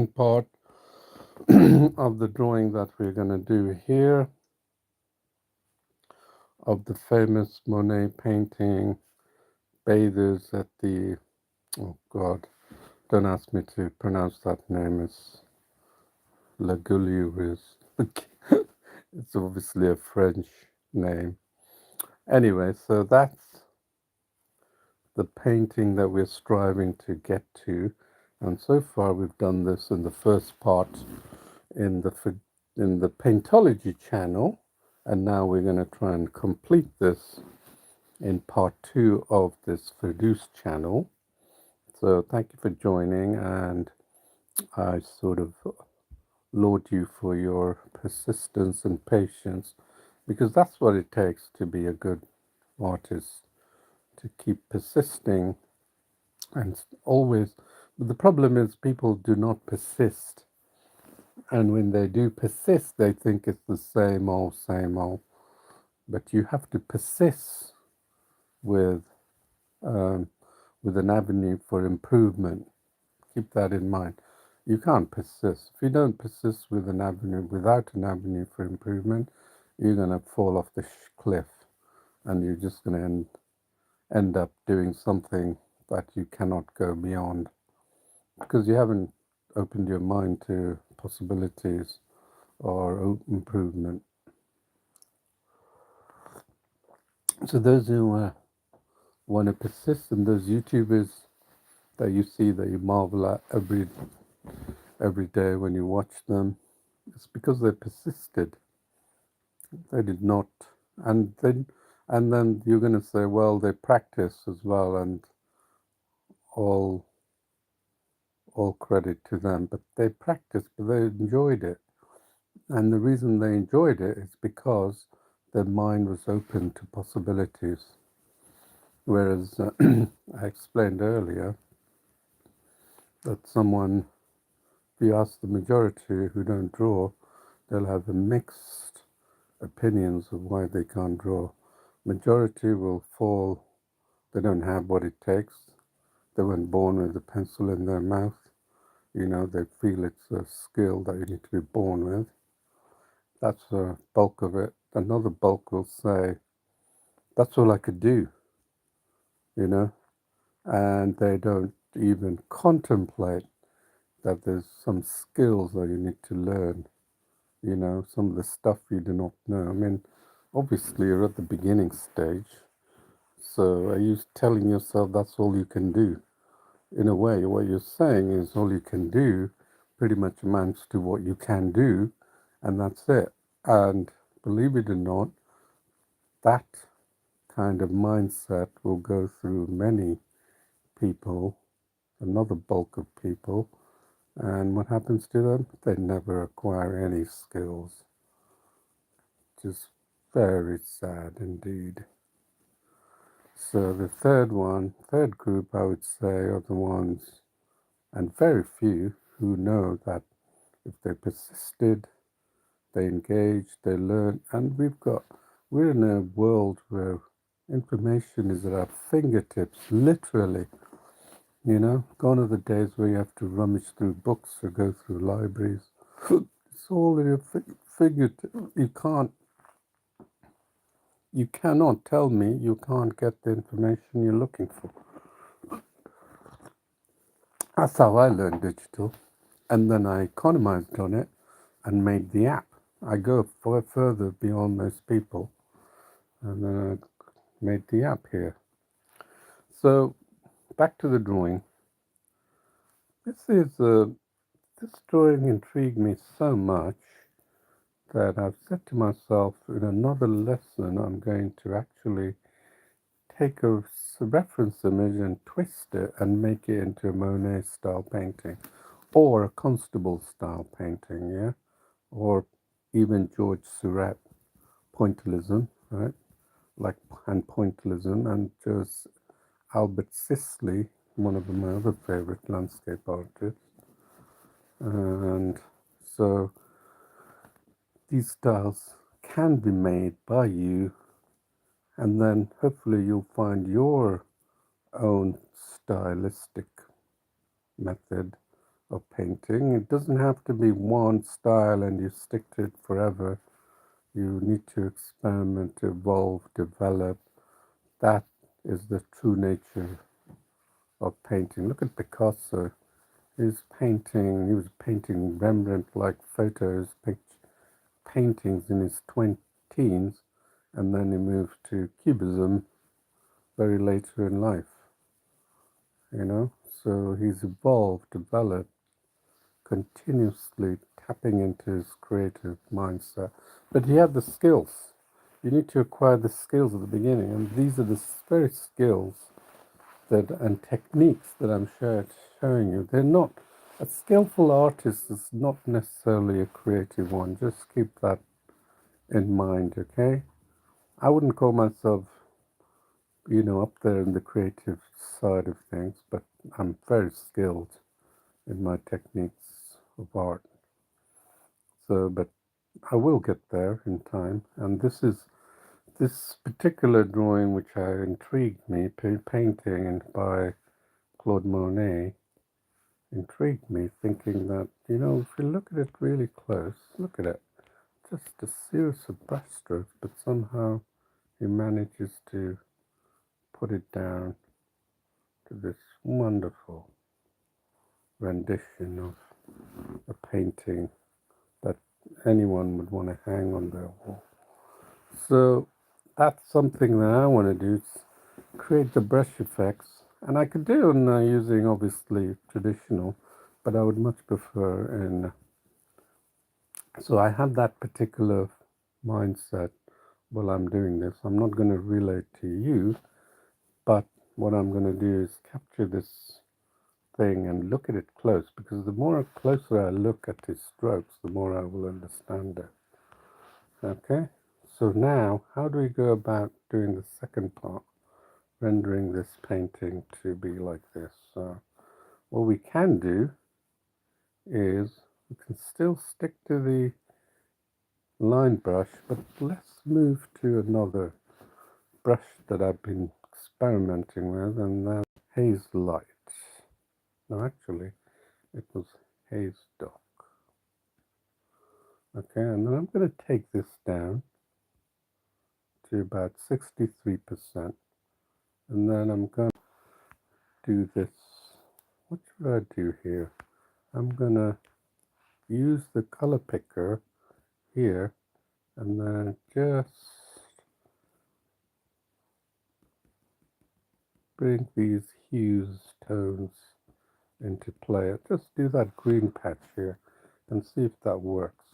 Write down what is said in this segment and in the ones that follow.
part of the drawing that we're going to do here of the famous Monet painting Bathers at the, oh God, don't ask me to pronounce that name, it's Laguliouris. It's obviously a French name. Anyway, so that's the painting that we're striving to get to. And so far we've done this in the first part in the paintology channel, and now we're going to try and complete this in part 2 of this Produce channel. So thank you for joining, and I sort of laud you for your persistence and patience, because that's what it takes to be a good artist, to keep persisting and always. But the problem is people do not persist, and when they do persist they think it's the same old, same old. But you have to persist with um, with an avenue for improvement. Keep that in mind. You can't persist. If you don't persist with an avenue, without an avenue for improvement, you're going to fall off the cliff, and you're just going to end up doing something that you cannot go beyond, because you haven't opened your mind to possibilities or improvement. So those who want to persist, and those YouTubers that you see that you marvel at every day when you watch them, it's because they persisted. They did not, and then you're going to say, well, they practice as well, and all all credit to them. But they practiced, but they enjoyed it, and the reason they enjoyed it is because their mind was open to possibilities. Whereas I explained earlier that someone, if you ask the majority who don't draw, they'll have a mixed opinions of why they can't draw. Majority will fall, they don't have what it takes. They weren't born with a pencil in their mouth. They feel it's a skill that you need to be born with. That's the bulk of it. Another bulk will say, that's all I could do, you know, and they don't even contemplate that there's some skills that you need to learn, some of the stuff you do not know. I mean, obviously you're at the beginning stage, so are you telling yourself that's all you can do? In a way, what you're saying is all you can do pretty much amounts to what you can do, and that's it. And believe it or not, that kind of mindset will go through many people, another bulk of people, and what happens to them? They never acquire any skills. Just very sad indeed. So the third group, I would say, are the ones, and very few, who know that if they persisted, they engaged, they learned, and we're in a world where information is at our fingertips, literally. Gone are the days where you have to rummage through books or go through libraries. It's all in your fingertips. You cannot tell me you can't get the information you're looking for. That's how I learned digital. And then I economized on it and made the app. I go far further beyond most people, and then I made the app here. So back to the drawing. This drawing intrigued me so much that I've said to myself, in another lesson I'm going to actually take a reference image and twist it and make it into a Monet style painting, or a Constable style painting, yeah, or even George Seurat pointillism, right? Like, and pointillism, and just Albert Sisley, one of my other favorite landscape artists. And so these styles can be made by you, and then hopefully you'll find your own stylistic method of painting. It doesn't have to be one style and you stick to it forever. You need to experiment, evolve, develop. That is the true nature of painting. Look at Picasso. He was painting Rembrandt-like photos, paintings in his teens, and then he moved to Cubism very later in life, you know. So he's evolved, developed, continuously tapping into his creative mindset. But he had the skills. You need to acquire the skills at the beginning, and these are the very skills that and techniques that I'm showing you. They're not a skillful artist is not necessarily a creative one. Just keep that in mind, okay? I wouldn't call myself, up there in the creative side of things, but I'm very skilled in my techniques of art. So, but I will get there in time. And this particular drawing, which intrigued me, painting and by Claude Monet, intrigued me, thinking that, if you look at it really close, look at it, just a series of brushstrokes, but somehow he manages to put it down to this wonderful rendition of a painting that anyone would want to hang on their wall. So that's something that I want to do, is create the brush effects. And I could do it using, obviously, traditional, but I would much prefer in... So I have that particular mindset while I'm doing this. I'm not going to relate to you, but what I'm going to do is capture this thing and look at it close, because the more closer I look at his strokes, the more I will understand it. Okay, so now how do we go about doing the second part, rendering this painting to be like this? What we can do is we can still stick to the line brush, but let's move to another brush that I've been experimenting with, and that's haze light. No, actually, it was haze dark. Okay, and then I'm going to take this down to about 63%, and then I'm going to do this. What should I do here? I'm going to use the color picker here, and then just bring these hues, tones into play. Just do that green patch here and see if that works.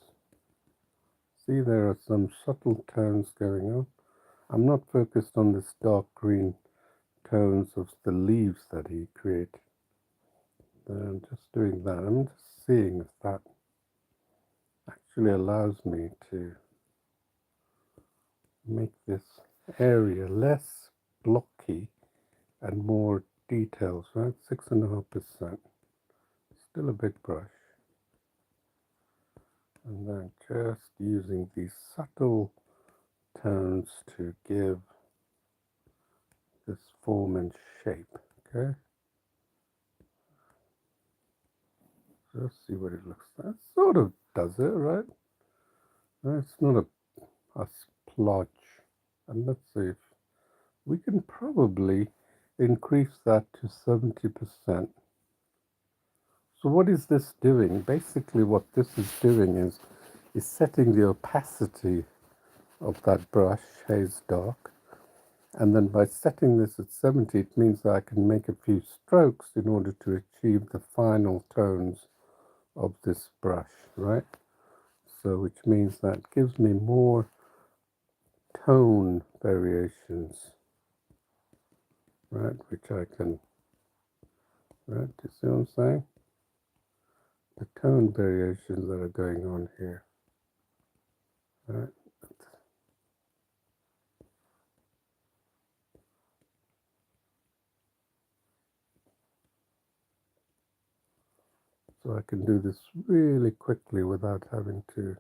See, there are some subtle tones going on. I'm not focused on this dark green tones of the leaves that he created. I'm just doing that. I'm just seeing if that actually allows me to make this area less blocky and more details, right? 6.5%. Still a big brush. And then just using these subtle tones to give this form and shape, okay? Let's see what it looks like. Sort of does it, right? No, it's not a splotch. And let's see if we can probably increase that to 70%. So what is this doing? Basically what this is doing is setting the opacity of that brush, haze dark. And then by setting this at 70, it means that I can make a few strokes in order to achieve the final tones of this brush, right? So which means that gives me more tone variations, right? Which I can, right? Do you see what I'm saying? The tone variations that are going on here, right? So I can do this really quickly without having to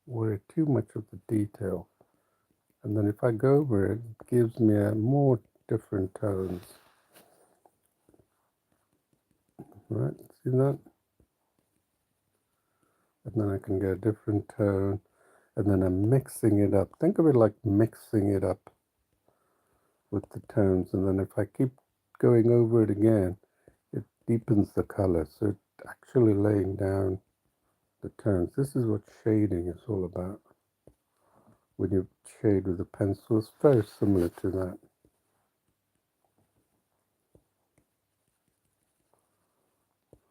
worry too much of the detail. And then if I go over it, it gives me a more different tones. right? See that? And then I can get a different tone, and then I'm mixing it up. Think of it like mixing it up with the tones, and then if I keep going over it again, it deepens the color. So it's actually laying down the tones. This is what shading is all about. When you shade with a pencil, it's very similar to that.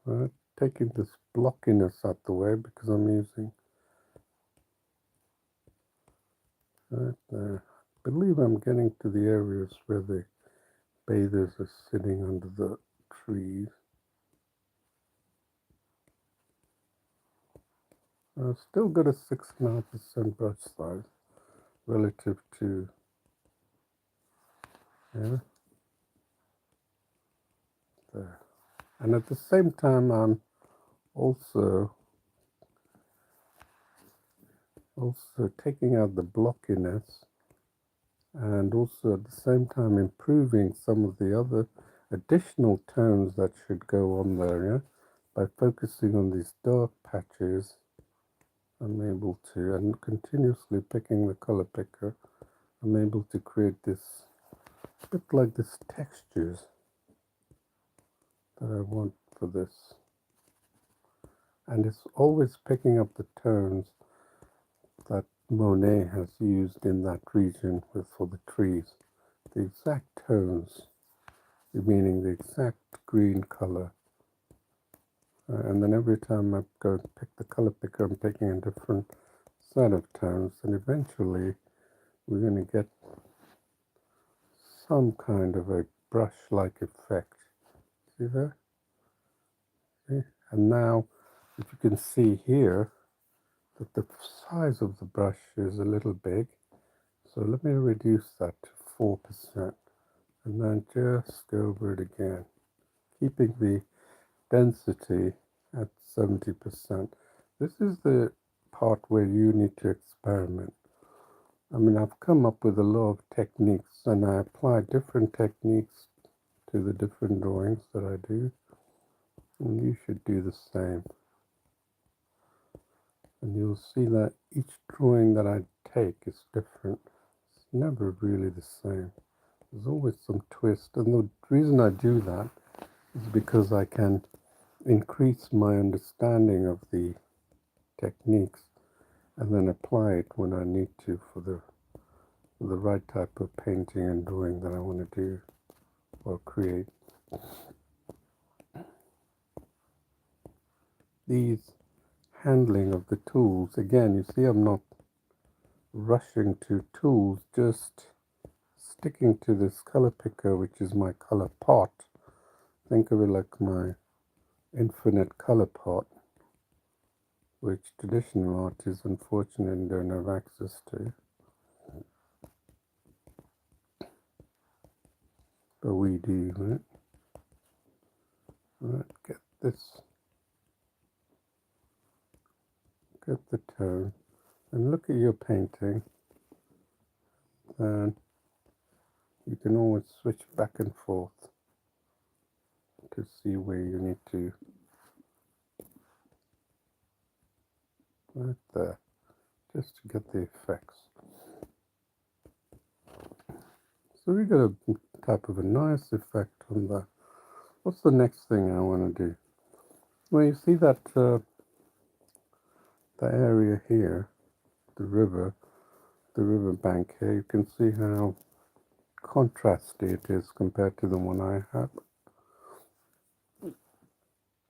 Right? Taking this blockiness out the way because I'm using right there. I believe I'm getting to the areas where the bathers are sitting under the trees. I've still got a 6.5% brush size relative to, yeah, there. And at the same time, I'm also taking out the blockiness and also at the same time improving some of the other additional tones that should go on there, yeah? By focusing on these dark patches, I'm able to, and continuously picking the color picker, I'm able to create this, bit like this textures that I want for this. And it's always picking up the tones that Monet has used in that region for the trees. The exact tones, meaning the exact green color. And then every time I go and pick the color picker, I'm picking a different set of tones, and eventually we're going to get some kind of a brush-like effect. See that? See? And now, if you can see here, that the size of the brush is a little big. So let me reduce that to 4%, and then just go over it again, keeping the density at 70%. This is the part where you need to experiment. I mean, I've come up with a lot of techniques, and I apply different techniques to the different drawings that I do, and you should do the same. And you'll see that each drawing that I take is different. It's never really the same. There's always some twist, and the reason I do that is because I can increase my understanding of the techniques and then apply it when I need to for the right type of painting and drawing that I want to do or create. These handling of the tools, again, you see I'm not rushing to tools, just sticking to this color picker, which is my color pot. Think of it like my infinite color pot, which traditional artists unfortunately don't have access to. But we do, right? Right, get the tone, and look at your painting, and you can always switch back and forth to see where you need to, right there, just to get the effects. So we got a type of a nice effect on that. What's the next thing I want to do? Well, you see that the area here, the river bank here, you can see how contrasty it is compared to the one I have.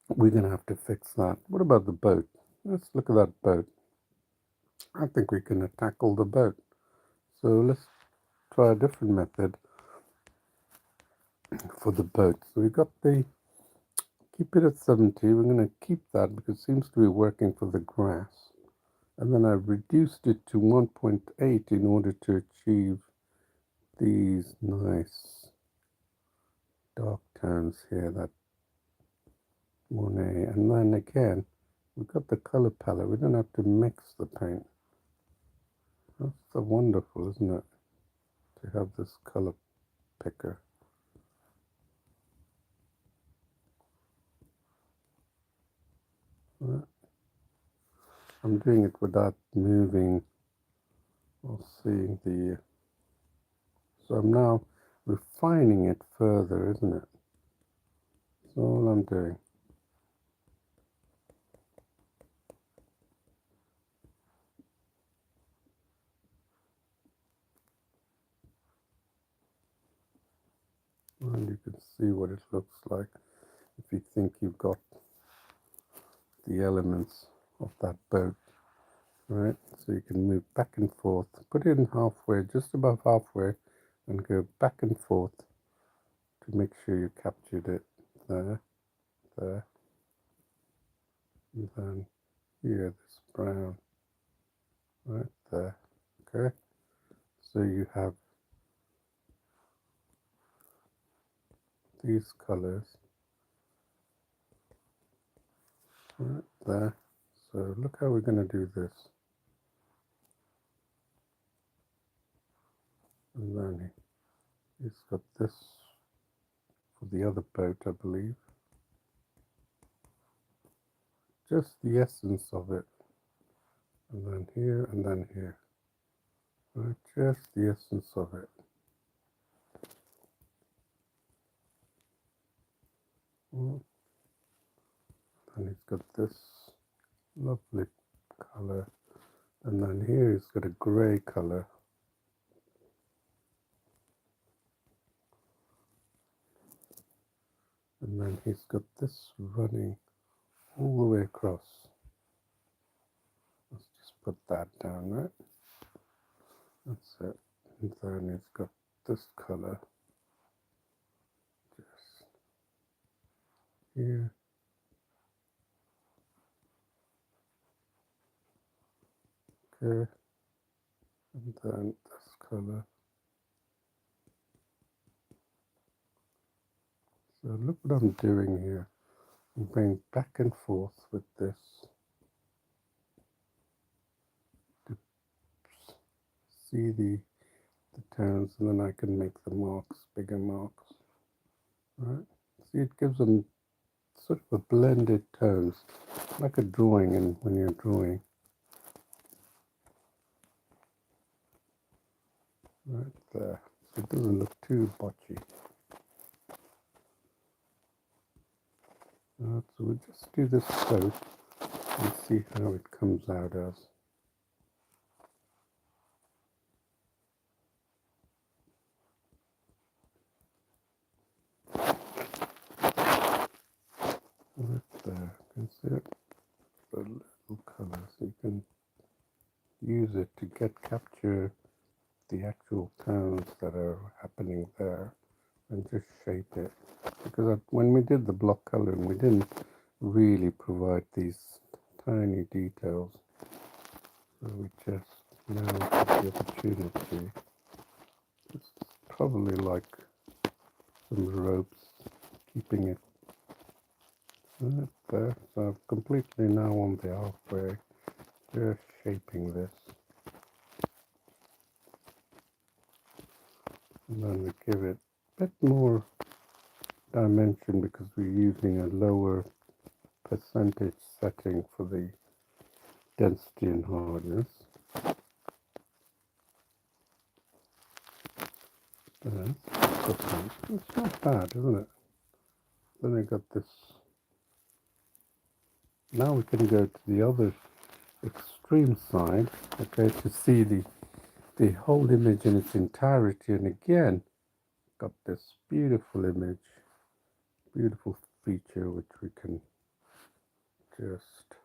We're going to have to fix that. What about the boat? Let's look at that boat. I think we can tackle the boat. So let's try a different method for the boat. So we got keep it at 70. We're going to keep that because it seems to be working for the grass. And then I've reduced it to 1.8 in order to achieve these nice dark tones here, that Monet. And then again, we've got the color palette. We don't have to mix the paint. That's so wonderful, isn't it? To have this color picker. I'm doing it without moving or seeing the... So I'm now refining it further, isn't it? That's all I'm doing. And you can see what it looks like if you think you've got the elements of that boat, right? So you can move back and forth, put it in halfway, just above halfway, and go back and forth to make sure you captured it there, there, and then here, this brown, right there, okay? So you have these colors right there. So look how we're going to do this. And then he's got this for the other boat, I believe. Just the essence of it. And then here, and then here. Right, just the essence of it. And he's got this lovely color. And then here he's got a grey color. And then he's got this running all the way across. Let's just put that down, right? That's it. And then he's got this color just here. Okay. And then this color. So look what I'm doing here. I'm going back and forth with this to see the tones, and then I can make the marks, bigger marks. Right? See, it gives them sort of a blended tones, like a drawing, and when you're drawing. Right there. So it doesn't look too botchy. So we'll just do this coat and see how it comes out as. Right there. You can see it? The little colour, so you can use it to capture the actual tones that are happening there and just shape it. Because when we did the block coloring, we didn't really provide these tiny details. So we just now have the opportunity. It's probably like some ropes keeping it right there. So I'm completely now on the halfway, just shaping this. And then we give it a bit more dimension because we're using a lower percentage setting for the density and hardness. It's not bad, isn't it? Then I got this. Now we can go to the other extreme side, okay, to see the whole image in its entirety. And again, got this beautiful image, beautiful feature, which we can just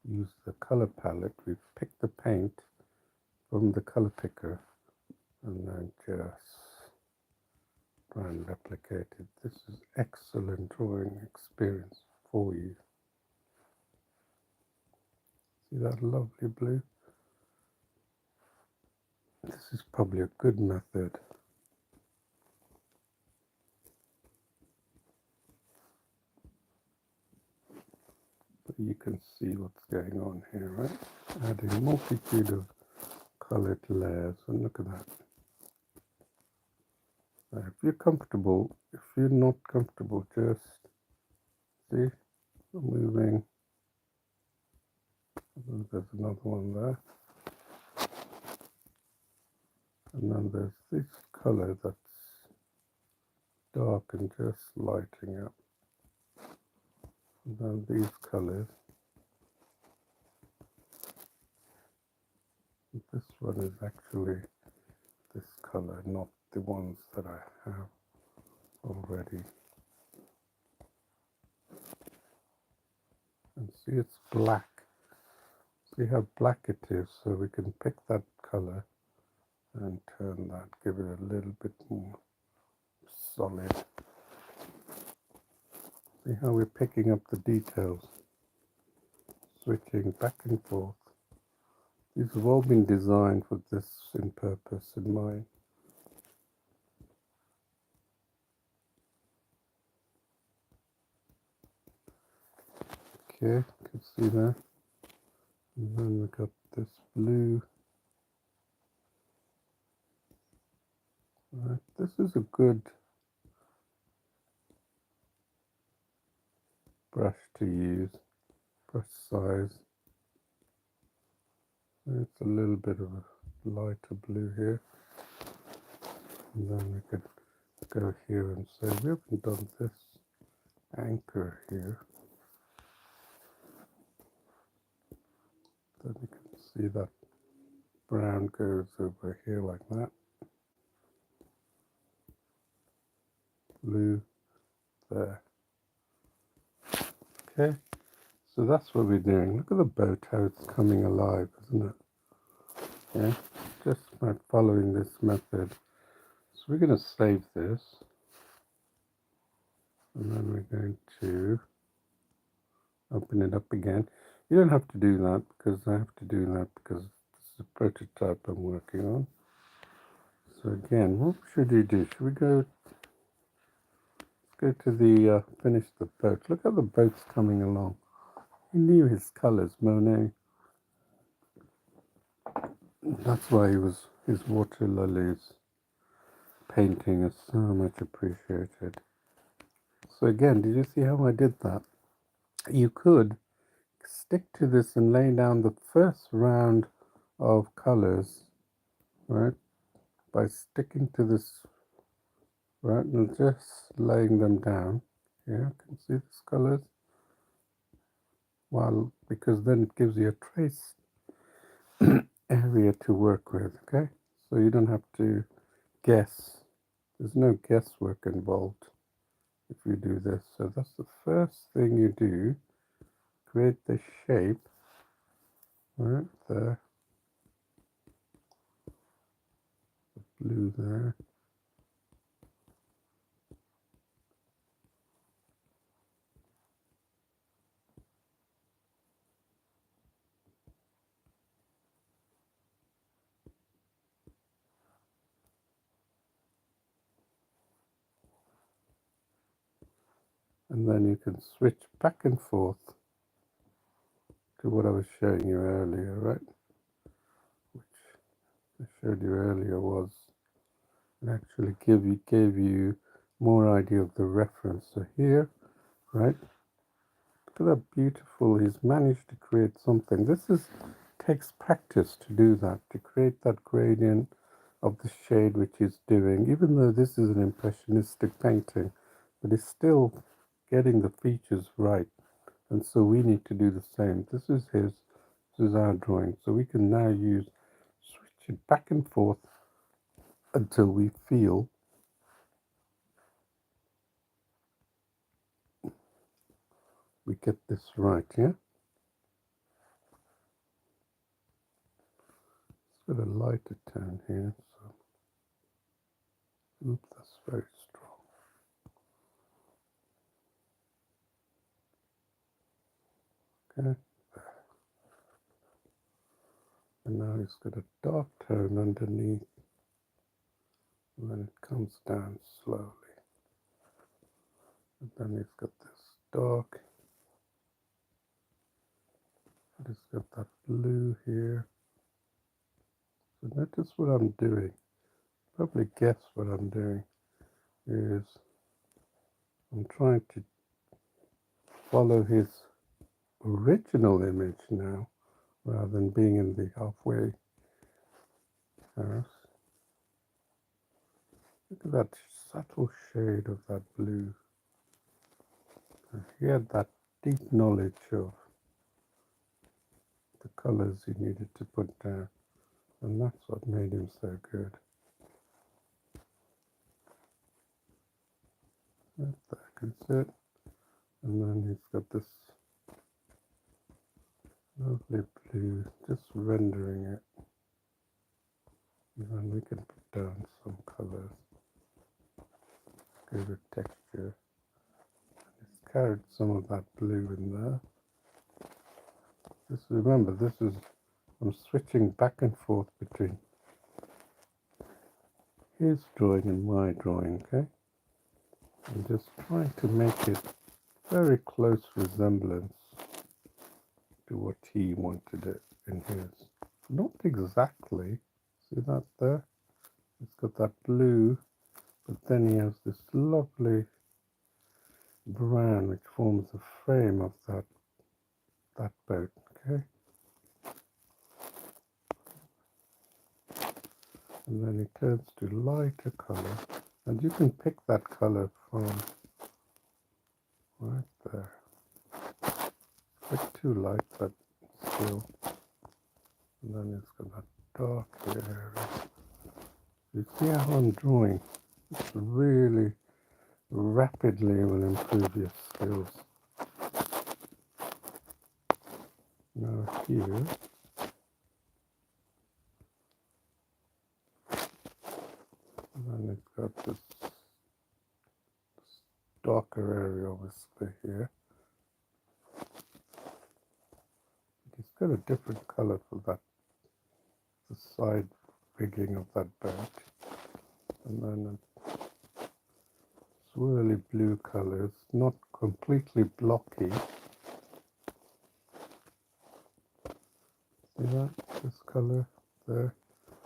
use the color palette. We've picked the paint from the color picker and then just try and replicate it. This is excellent drawing experience for you. See that lovely blue? This is probably a good method. But you can see what's going on here, right? Adding a multitude of colored layers, and look at that. Now, if you're comfortable, if you're not comfortable, just see, moving. There's another one there. And then there's this color that's dark and just lighting up. And then these colors. This one is actually this color, not the ones that I have already. And see, it's black. See how black it is, so we can pick that color and turn that, give it a little bit more solid. See how we're picking up the details, switching back and forth. These have all been designed with this in purpose in mind. Okay, you can see that. And then we got this blue. Right, this is a good brush to use, brush size. It's a little bit of a lighter blue here. And then we could go here and say we haven't done this anchor here. Then you can see that brown goes over here like that. Blue there. Okay, so that's what we're doing. Look at the boat, how it's coming alive, isn't it? Yeah, just by following this method. So we're going to save this. And then we're going to open it up again. You don't have to do that because I have to do that because this is a prototype I'm working on. So again, what should we do? Should we go to the finish the boat? Look how the boat's coming along. He knew his colours, Monet. That's why his water lilies painting is so much appreciated. So again, did you see how I did that? You could stick to this and lay down the first round of colours, right, by sticking to this, right, and just laying them down. Yeah, you can see these colours. Well, because then it gives you a trace area to work with, okay? So you don't have to guess. There's no guesswork involved if you do this. So that's the first thing you do. Create the shape right there, the blue there. And then you can switch back and forth to what I was showing you earlier, right? Which I showed you earlier was it actually gave you more idea of the reference. So here, right? Look at that beautiful. He's managed to create something. Takes practice to do that, to create that gradient of the shade which he's doing. Even though this is an impressionistic painting, but he's still getting the features right. And so we need to do the same. This is our drawing. So we can now switch it back and forth until we feel we get this right, yeah? It's got a lighter tone here, so oops, that's very strong. Okay. And now it's got a dark tone underneath. And then it comes down slowly. And then it's got this dark. It's got that blue here. So notice what I'm doing. Probably guess what I'm doing is I'm trying to follow his original image now, rather than being in the halfway house. Look at that subtle shade of that blue. He had that deep knowledge of the colors he needed to put down, and that's what made him so good. Right there, can see it? And then he's got this lovely blue, just rendering it. And then we can put down some colors, give it texture. He's carried some of that blue in there. Just remember, I'm switching back and forth between his drawing and my drawing, okay? I'm just trying to make it very close resemblance to what he wanted it in his. Not exactly. See that there? It's got that blue, but then he has this lovely brown which forms the frame of that boat, okay? And then it turns to lighter color, and you can pick that color from right there. A bit too light, but still. And then it's got that dark area. You see how I'm drawing? It's really rapidly will improve your skills. Now here, and then it's got this darker area obviously here. It's got a different color for that, the side rigging of that boat. And then a swirly blue color. It's not completely blocky. See that? This color there.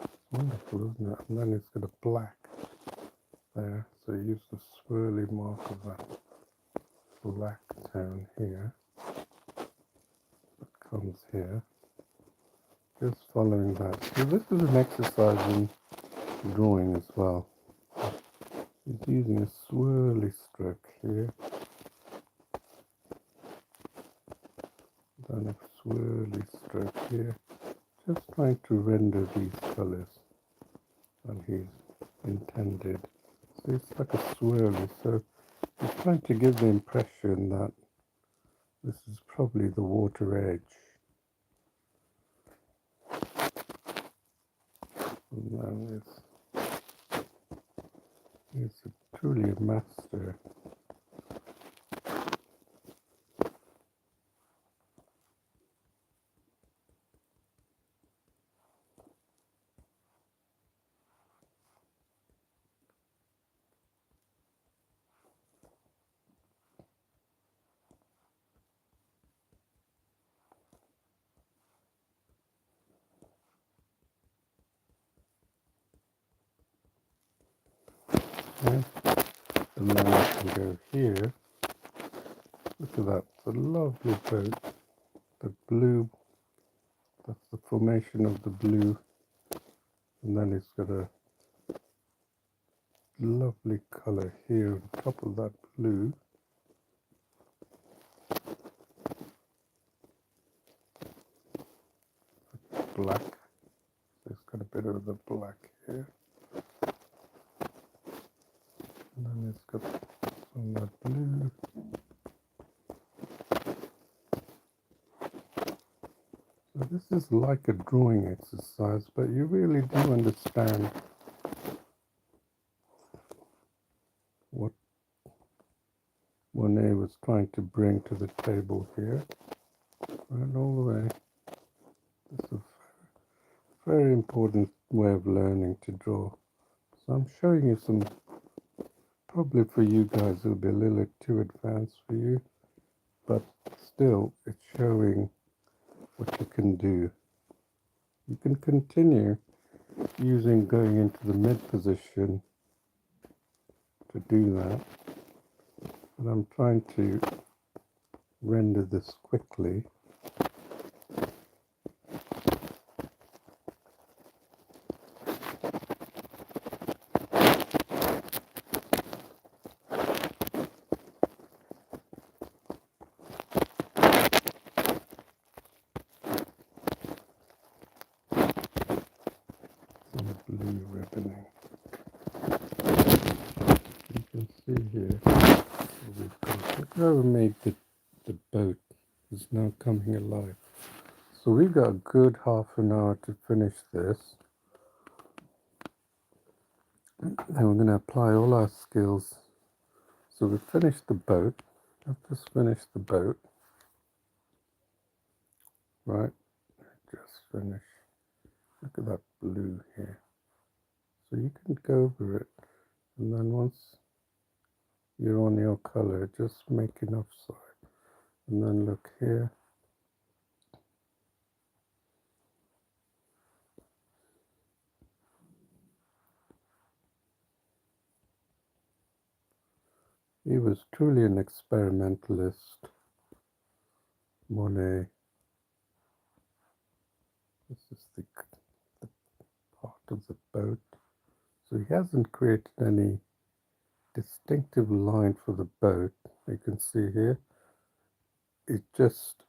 It's wonderful, isn't it? And then it's got a black there. So use the swirly mark of that black tone here. That comes here. Just following that. So this is an exercise in drawing as well. He's using a swirly stroke here. Then a swirly stroke here. Just trying to render these colors and he's intended. So it's like a swirly, so he's trying to give the impression that this is probably the water edge. And then he's truly a master. Okay? And then I can go here. Look at that, it's a lovely boat. The blue, that's the formation of the blue. And then it's got a lovely color here on top of that blue. Black. So it's got a bit of the black here. And then it's got some of that blue. So this is like a drawing exercise, but you really do understand what Monet was trying to bring to the table here. Right all the way. This is a very important way of learning to draw. So I'm showing you some, probably for you guys it'll be a little too advanced for you, but still it's showing what you can do. You can continue using going into the mid position to do that. And I'm trying to render this quickly. Some blue ribboning. You can see here we've got whoever made the boat is now coming alive. So we've got a good half an hour to finish this. Then we're going to apply all our skills. So we finished the boat. I've just finished the boat. Right? Just finish. Look at that blue here. So you can go over it. And then once you're on your color, just make enough side. And then look here. He was truly an experimentalist, Monet. This is the part of the boat. So he hasn't created any distinctive line for the boat. You can see here. It just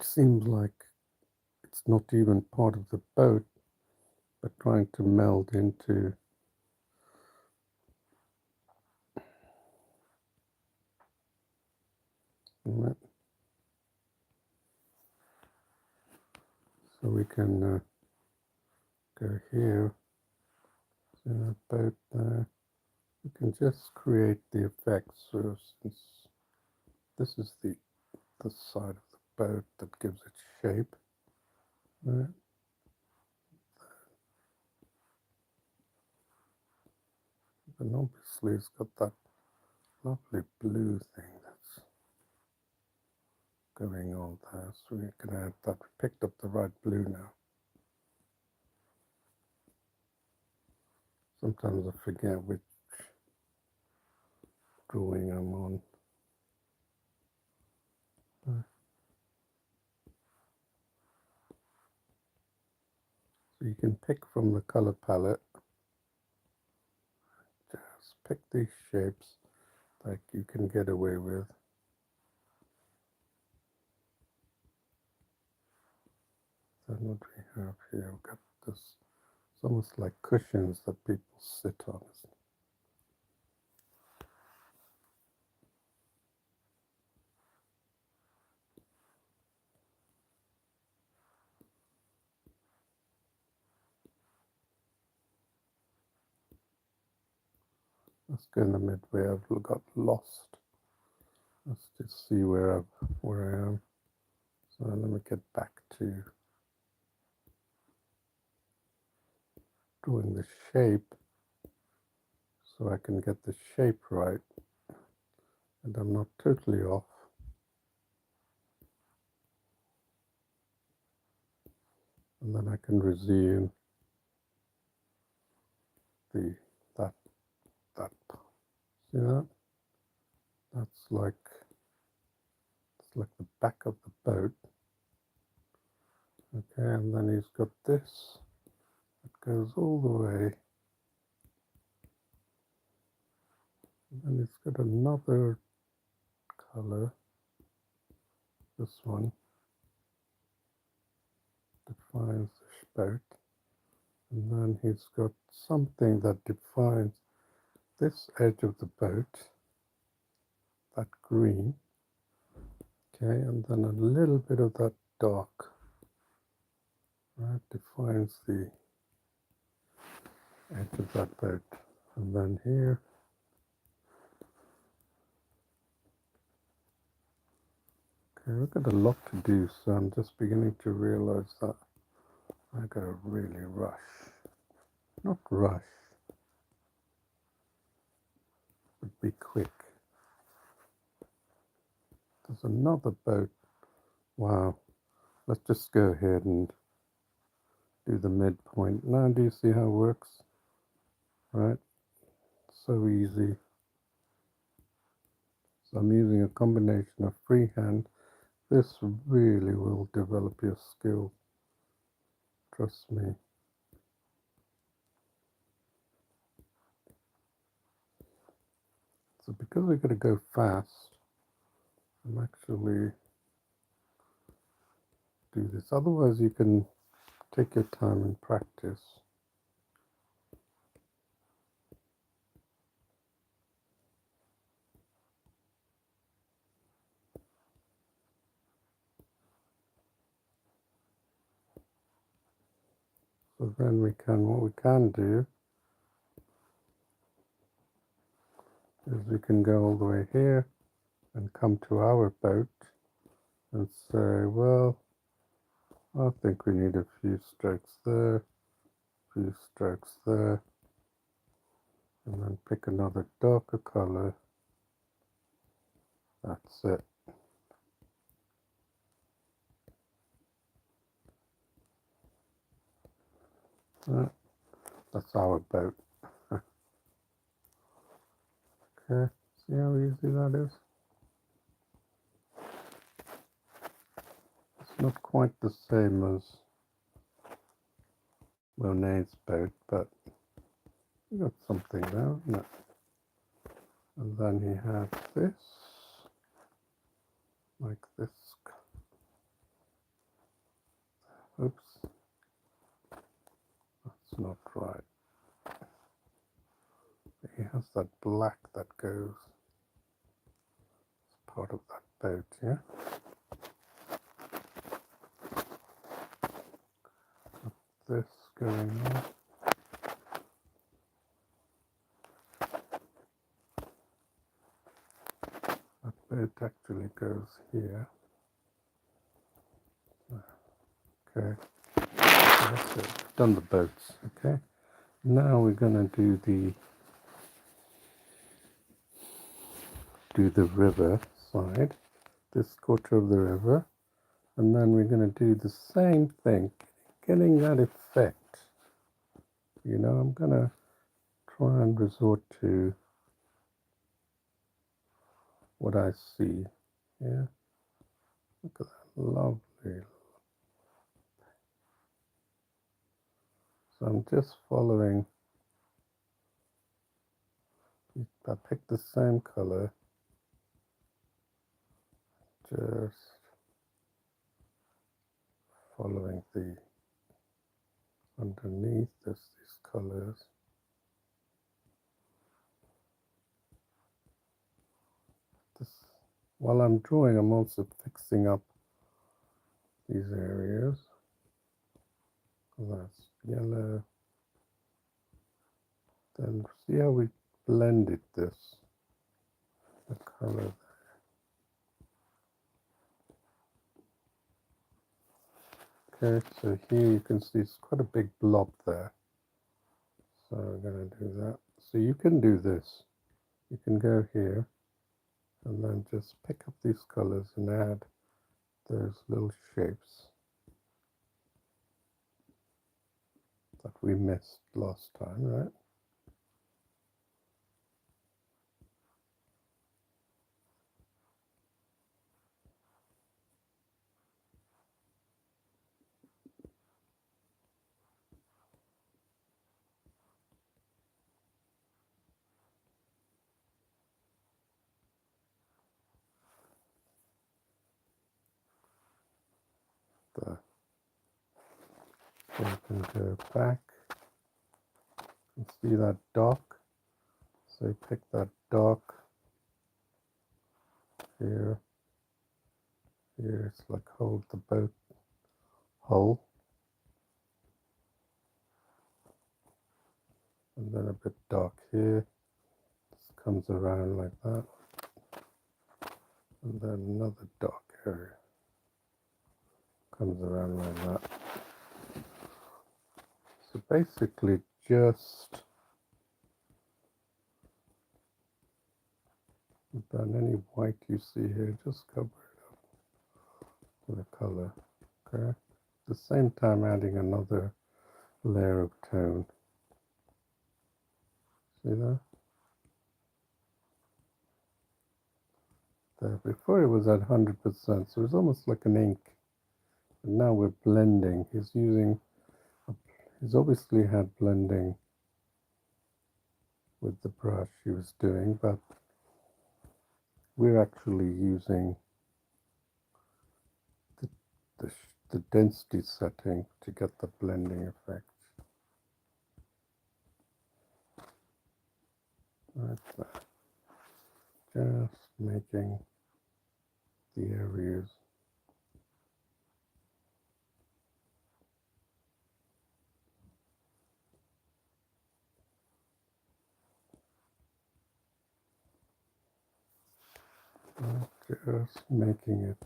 seems like it's not even part of the boat, but trying to meld into it. So we can go here, see that boat there. We can just create the effects. So since this is the side of the boat that gives it shape, right? And obviously it's got that lovely blue thing that's going on there. So we can add that. We picked up the right blue now. Sometimes I forget which drawing I'm on. So you can pick from the color palette. Just pick these shapes like you can get away with. Then what we have here, we've got this. It's almost like cushions that people sit on. Let's go in the midway. I've got lost. Let's just see where I am. So let me get back to drawing the shape so I can get the shape right and I'm not totally off. And then I can resume that. See that? That's like the back of the boat. Okay, and then he's got this. It goes all the way. And then he's got another color. This one defines the boat. And then he's got something that defines this edge of the boat, that green. Okay, and then a little bit of that dark. Right, defines the edge of that boat. And then here, okay, we've got a lot to do, so I'm just beginning to realize that I gotta really rush. Not rush, but be quick. There's another boat. Wow. Let's just go ahead and do the midpoint. Now do you see how it works? Right? So easy. So I'm using a combination of freehand. This really will develop your skill. Trust me. So because we're going to go fast, I'm actually do this. Otherwise you can take your time and practice. So then what we can do is we can go all the way here and come to our boat and say, well, I think we need a few strokes there, a few strokes there, and then pick another darker color. That's it. That's our boat. Okay, see how easy that is? It's not quite the same as Monet's boat, but we got something there, isn't it? And then he has this, like this. Oops, that's not right. He has that black that goes as part of that boat, yeah? This going on. That boat actually goes here. Okay, so that's it. Done the boats, okay? Now we're gonna do the river side, this quarter of the river, and then we're gonna do the same thing, getting that effect. You know, I'm gonna try and resort to what I see. Yeah, look at that, lovely. So I'm just following. I picked the same color, just following the underneath these colors. This, while I'm drawing, I'm also fixing up these areas. That's yellow. Then see how we blended this, the color. Okay, so here you can see it's quite a big blob there. So we're going to do that. So you can do this. You can go here and then just pick up these colors and add those little shapes that we missed last time, right? There. So you can go back and see that dark. So you pick that dark here. Here it's like hold the boat hull. And then a bit dark here. This comes around like that. And then another dark area comes around like that. So basically just then any white you see here, just cover it up with a color, okay? At the same time adding another layer of tone. See that? there. Before it was at 100%, so it's almost like an ink. And now we're blending. He's obviously had blending with the brush he was doing, but we're actually using the, the density setting to get the blending effect. Like that. Just making the areas. Just making it.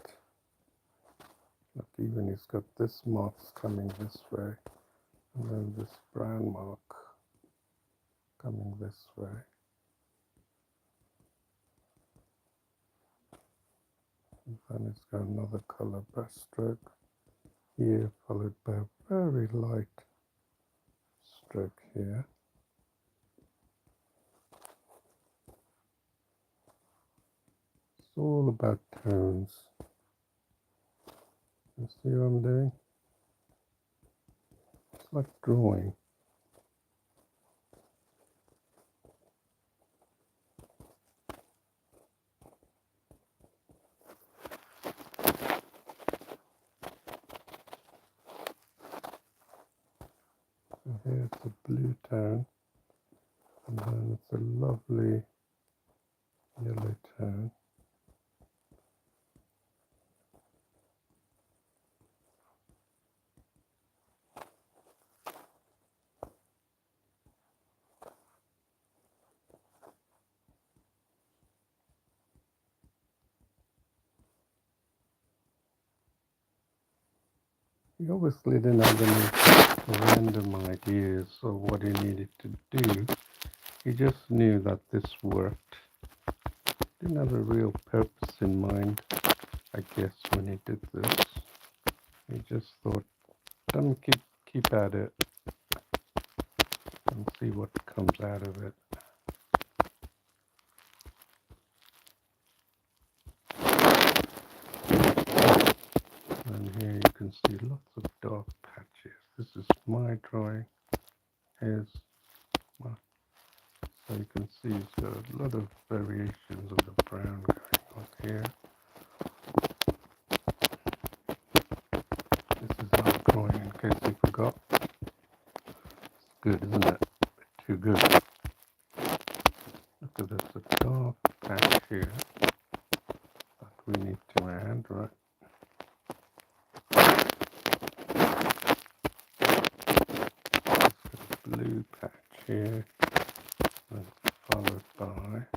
Look, even he's got this marks coming this way, and then this brown mark coming this way. And then it's got another color brushstroke here, followed by a very light stroke here. It's all about tones. You see what I'm doing? It's like drawing. So here it's a blue tone, and then it's a lovely yellow tone. He obviously didn't have any random ideas of what he needed to do. He just knew that this worked. Didn't have a real purpose in mind, I guess, when he did this. He just thought, let me keep at it and see what comes out of it. And here you can see lots of dark patches. This is my drawing. Here's my, so you can see it's got a lot of variations of the brown going on here. This is our drawing, in case you forgot. It's good, isn't it? Too good. Look at this, a dark patch here that we need to add, right? Blue patch here, and followed by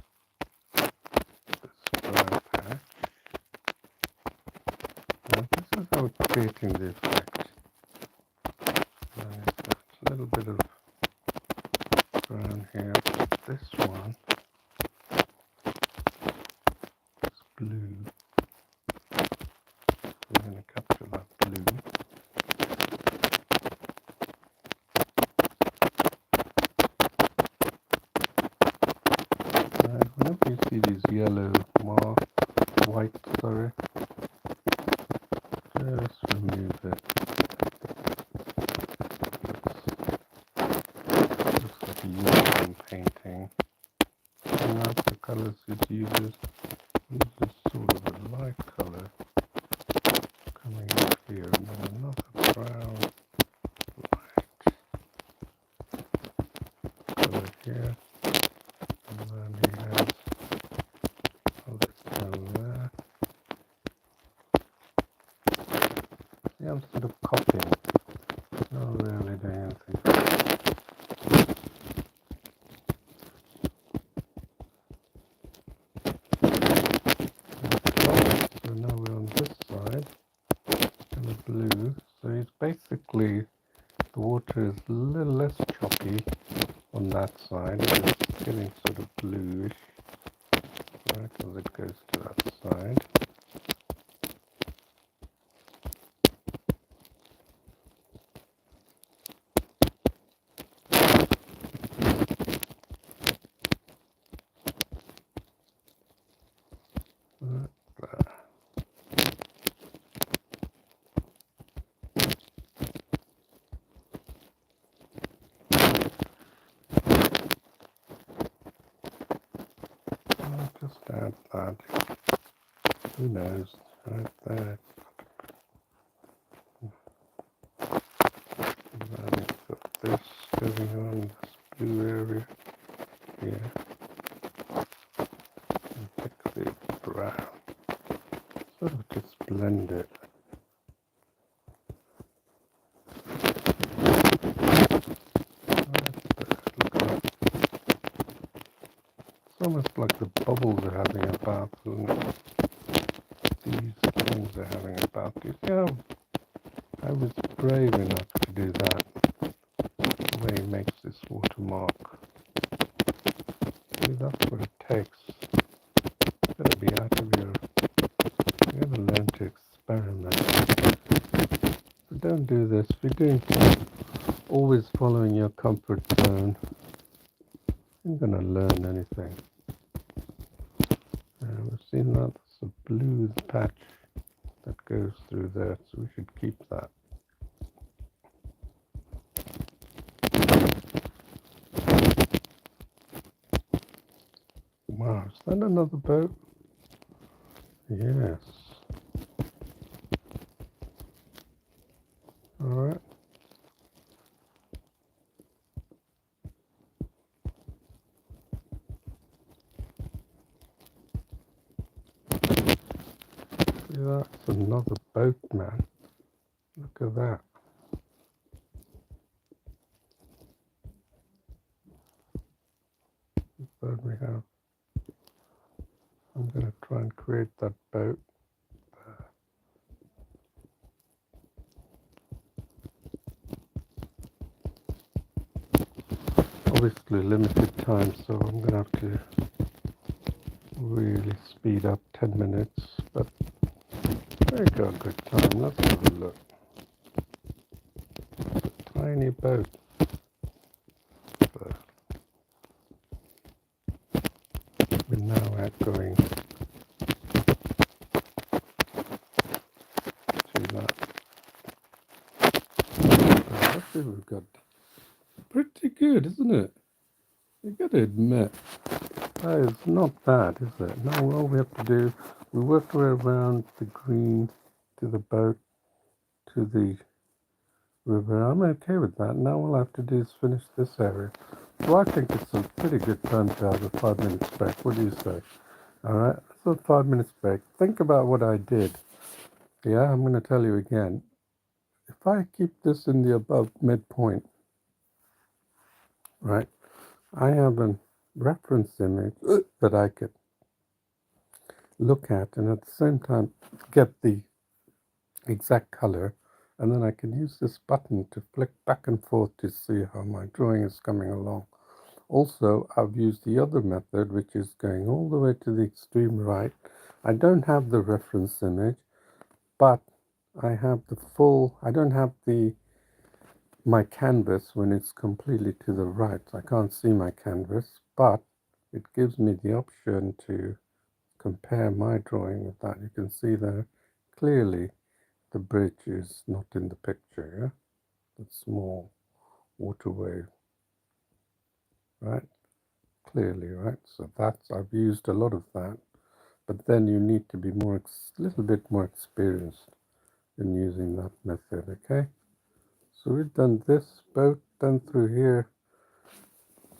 this brown patch. Now this is how it's creating the effect. And it's got a little bit of brown here. This one is blue. We're going to capture that blue. And whenever you see these yellow marks, white, sorry, just remove it. Looks like a uniform painting. And that's the colors it uses. This is sort of a light color coming up here, and then another brown light color here, and then he has this tone there. See, I'm sort of copying, not really doing anything. So now we're on this side, and the blue. So it's basically, the water is a little less choppy on that side. It's getting sort of bluish, right, as it goes to that side. add that. Who knows? Right there. And then you've got this going on, this blue area here. And pick the brown. Sort of just blend it. It's almost like the bubbles are having a bath, and these things are having a bath. You see how I was brave enough to do that, the way he makes this watermark. See, that's what it takes. You've got to be out of your, you've got to learn to experiment. But don't do this. If you're doing always following your comfort zone, you're not going to learn anything. We've seen that. That's a blue patch that goes through there, so we should keep that. Wow, is that another boat? Yes. Alright. See, that's another boat, man. Look at that. But we have. I'm going to try and create that boat. Obviously limited time, so I'm going to have to really speed up 10 minutes, but we got a good time. Let's have a look. It's a tiny boat. But we're now going to that. Let's see, we've got pretty good, isn't it? You got to admit, that is not bad, is it? Now all we have to do, we worked our way around the green to the boat to the river. I'm okay with that. Now all I have to do is finish this area. So I think it's a pretty good time to have a 5 minutes break. What do you say? Alright, so 5 minutes break. Think about what I did. Yeah, I'm going to tell you again. If I keep this in the above midpoint, right, I have a reference image that I could look at and at the same time get the exact color, and then I can use this button to flick back and forth to see how my drawing is coming along. Also, I've used the other method, which is going all the way to the extreme right. I don't have the reference image, but I have the full, I don't have my canvas when it's completely to the right. I can't see my canvas, but it gives me the option to compare my drawing with that. You can see there clearly the bridge is not in the picture, yeah? The small waterway, right? Clearly, right? So that's, I've used a lot of that, but then you need to be little bit more experienced in using that method, okay? So we've done this boat, done through here,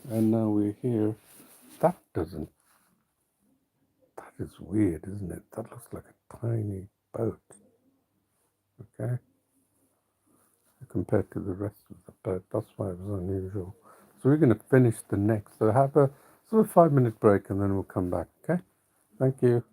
and now we're here. That is weird, isn't it? That looks like a tiny boat, okay? Compared to the rest of the boat. That's why it was unusual. So we're going to finish the next. So have a sort of 5 minute break and then we'll come back. Okay. Thank you.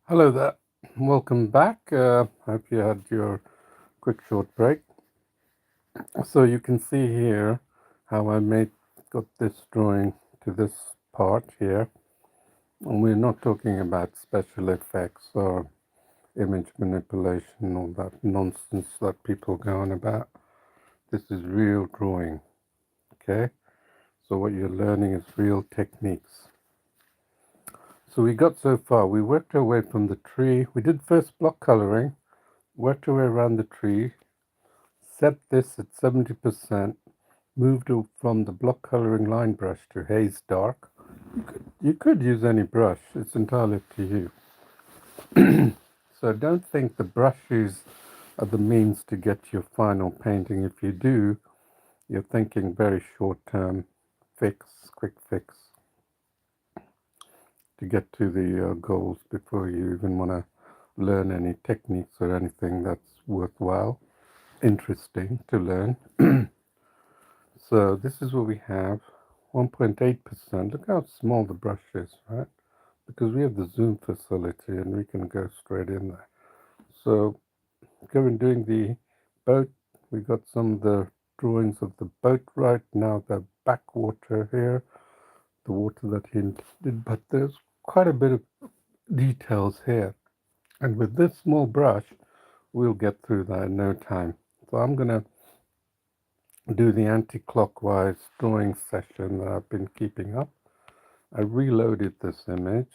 Hello there. Welcome back. Hope you had your quick short break. So you can see here how I got this drawing to this part here. And we're not talking about special effects or image manipulation, all that nonsense that people go on about. This is real drawing, okay? So what you're learning is real techniques. So we got so far. We worked our way from the tree. We did first block coloring, worked our way around the tree, set this at 70%, moved from the block coloring line brush to haze dark. You could use any brush, it's entirely up to you. So don't think the brushes are the means to get your final painting. If you do, you're thinking very short term fix, quick fix to get to the goals before you even want to learn any techniques or anything that's worthwhile, interesting to learn. So this is what we have, 1.8%. Look how small the brush is, right? Because we have the zoom facility and we can go straight in there. So going doing the boat, we got some of the drawings of the boat right now, the backwater here, the water that he intended, but there's quite a bit of details here. And with this small brush, we'll get through that in no time. So I'm going to do the anti-clockwise drawing session that I've been keeping up. I reloaded this image,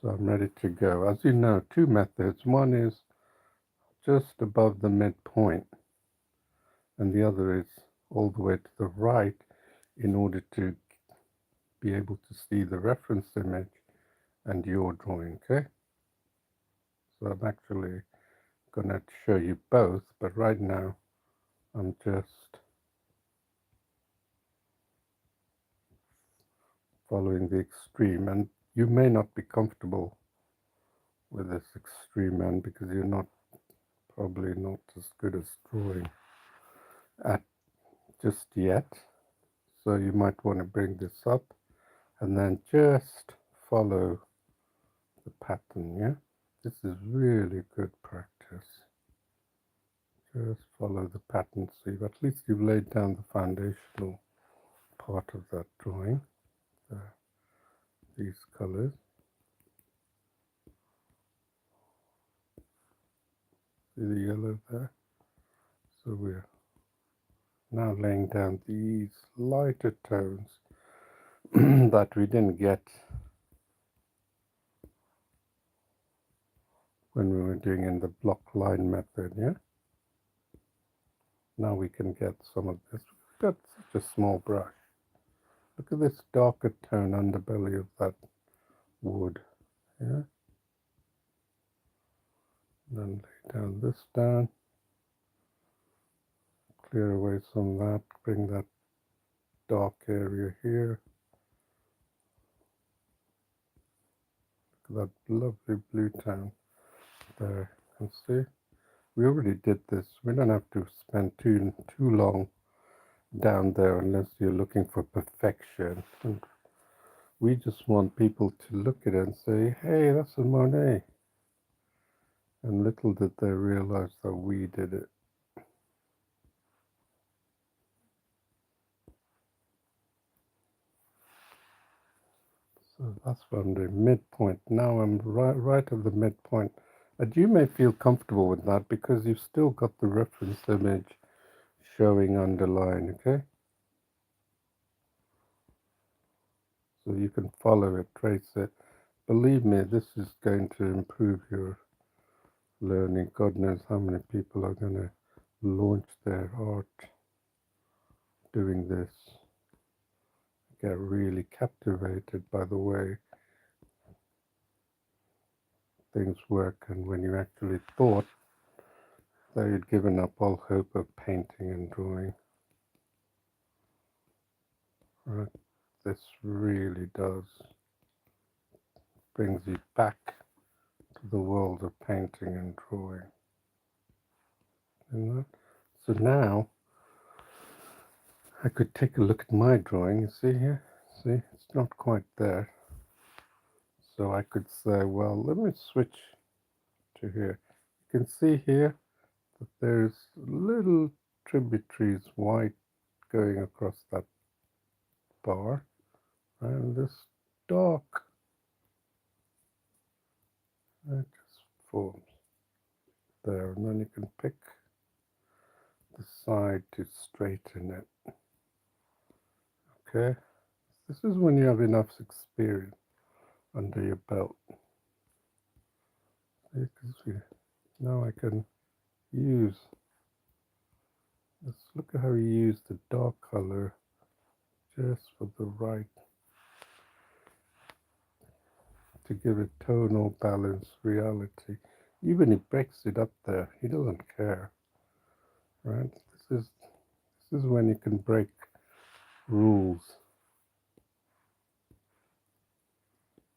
so I'm ready to go. As you know, two methods. One is just above the midpoint, and the other is all the way to the right in order to be able to see the reference image and your drawing, okay? So I'm actually going to show you both, but right now I'm just following the extreme, and you may not be comfortable with this extreme end because you're not probably not as good as drawing at just yet. So you might want to bring this up and then just follow the pattern, yeah? This is really good practice. Just follow the pattern so at least you've laid down the foundational part of that drawing. These colors. See the yellow there? So we're now laying down these lighter tones that we didn't get when we were doing in the block line method, yeah? Now we can get some of this. We've got such a small brush. Look at this darker tone underbelly of that wood, yeah? Then lay down this down, clear away some of that, bring that dark area here. Look at that lovely blue tone there, you can see. We already did this. We don't have to spend too long down there unless you're looking for perfection. And we just want people to look at it and say, hey, that's a Monet. And little did they realize that we did it. So that's from the midpoint. Now I'm right at the midpoint. And you may feel comfortable with that because you've still got the reference image showing underline, okay? So you can follow it, trace it. Believe me, this is going to improve your learning. God knows how many people are going to launch their art doing this. Get really captivated by the way things work, and when you actually thought that you'd given up all hope of painting and drawing. Right? This really does brings you back to the world of painting and drawing. You know? So now I could take a look at my drawing. You see here? See, it's not quite there. So I could say, well, let me switch to here. You can see here that there's little tributaries white going across that bar, and this dark it just forms there, and then you can pick the side to straighten it. Okay, this is when you have enough experience under your belt. Because now I can use this. Look at how you use the dark color just for the right, to give it tonal balance, reality. Even he breaks it up there. He doesn't care, right? This is when you can break rules,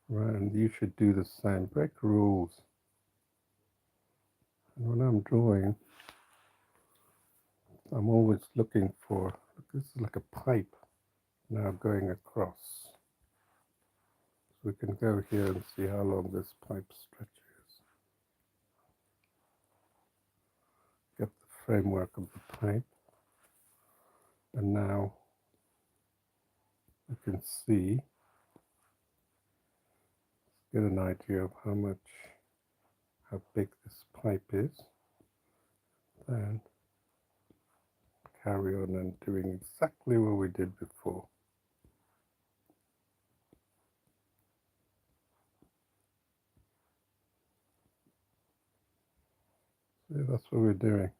right? And you should do the same. Break rules. And when I'm drawing, I'm always looking for. Look, this is like a pipe now going across. So we can go here and see how long this pipe stretches. Get the framework of the pipe, and now you can see, get an idea of how big this pipe is, and carry on and doing exactly what we did before. See, that's what we're doing,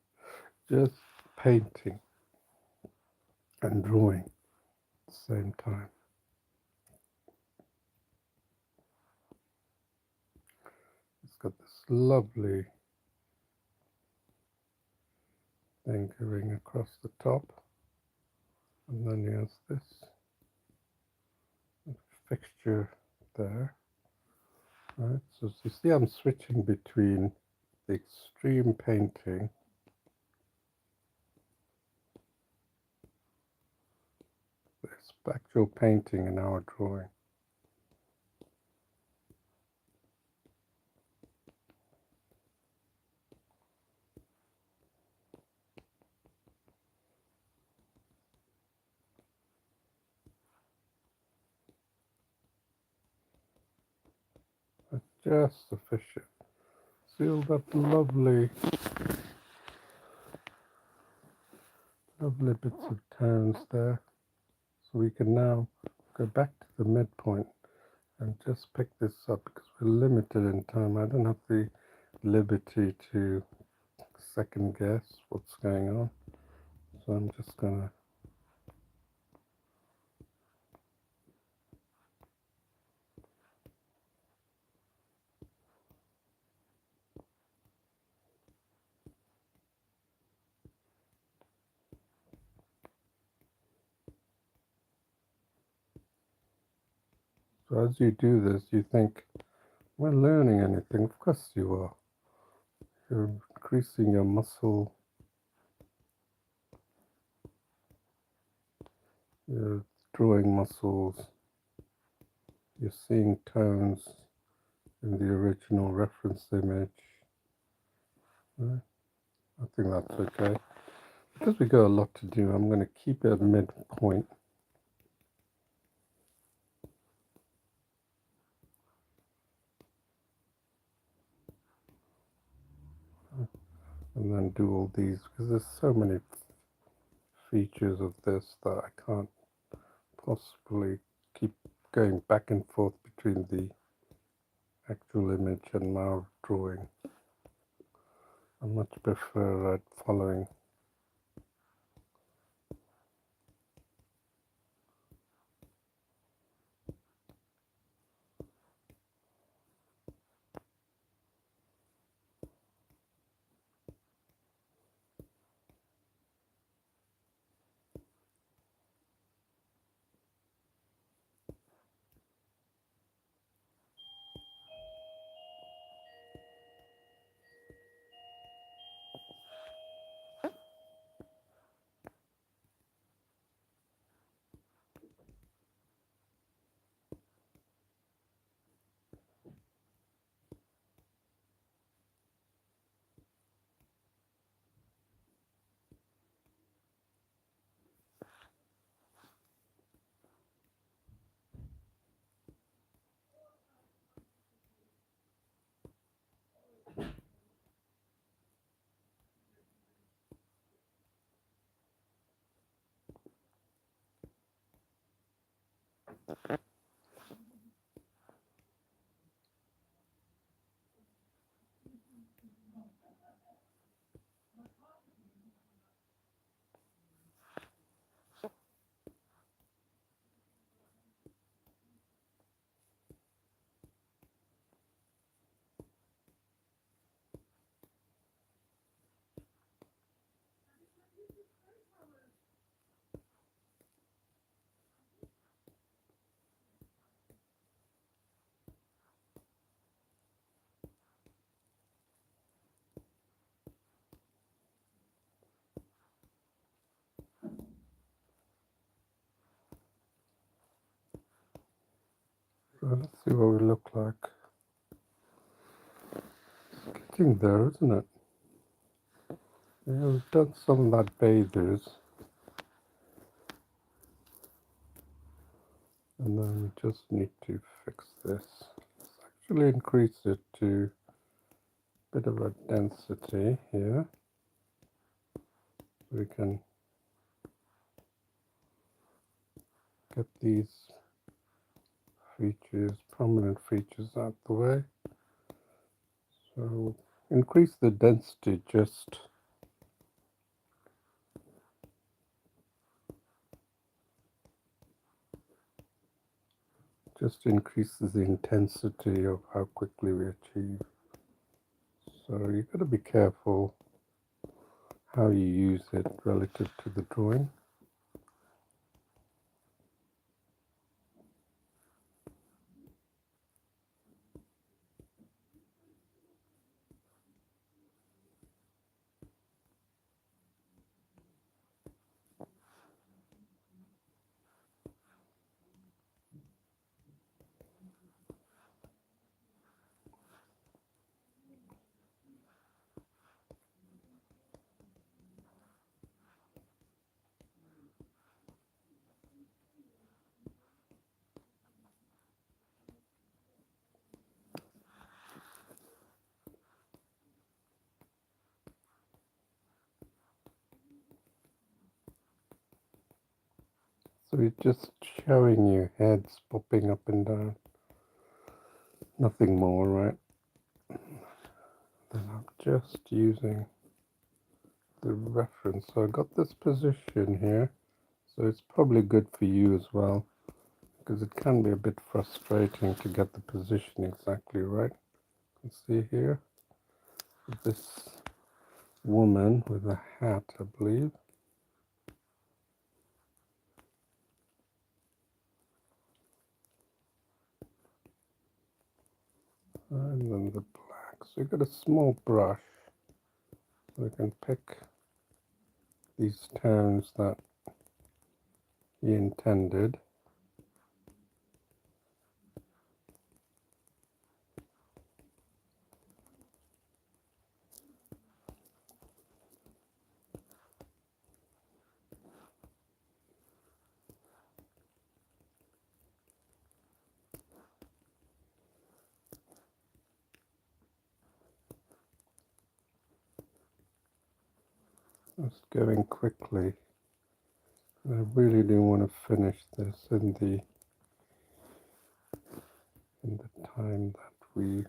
just painting and drawing at the same time. It's got this lovely thing going across the top, and then he has this fixture there, right? So you see I'm switching between the extreme painting, the spectral painting, and our drawing. That's just sufficient. See all that lovely bits of tones there. So we can now go back to the midpoint and just pick this up because we're limited in time. I don't have the liberty to second guess what's going on. So I'm just gonna so as you do this, you think, am I learning anything? Of course you are. You're increasing your muscle, your drawing muscles, you're seeing tones in the original reference image. Right? I think that's okay. Because we got a lot to do, I'm going to keep it at midpoint. And then do all these, because there's so many features of this that I can't possibly keep going back and forth between the actual image and my drawing. I much prefer following. So let's see what we look like. It's getting there, isn't it? Yeah, we've done some of that bathers. And then we just need to fix this. Let's actually increase it to a bit of a density here. We can get these features, prominent features out the way. So increase the density just increases the intensity of how quickly we achieve. So you've got to be careful how you use it relative to the drawing. So it's just showing you heads popping up and down. Nothing more, right? Then I'm just using the reference. So I got this position here. So it's probably good for you as well, because it can be a bit frustrating to get the position exactly right. You can see here, this woman with a hat, I believe. And then the black. So you got a small brush. So we can pick these tones that he intended. Just going quickly. I really do want to finish this in the time that we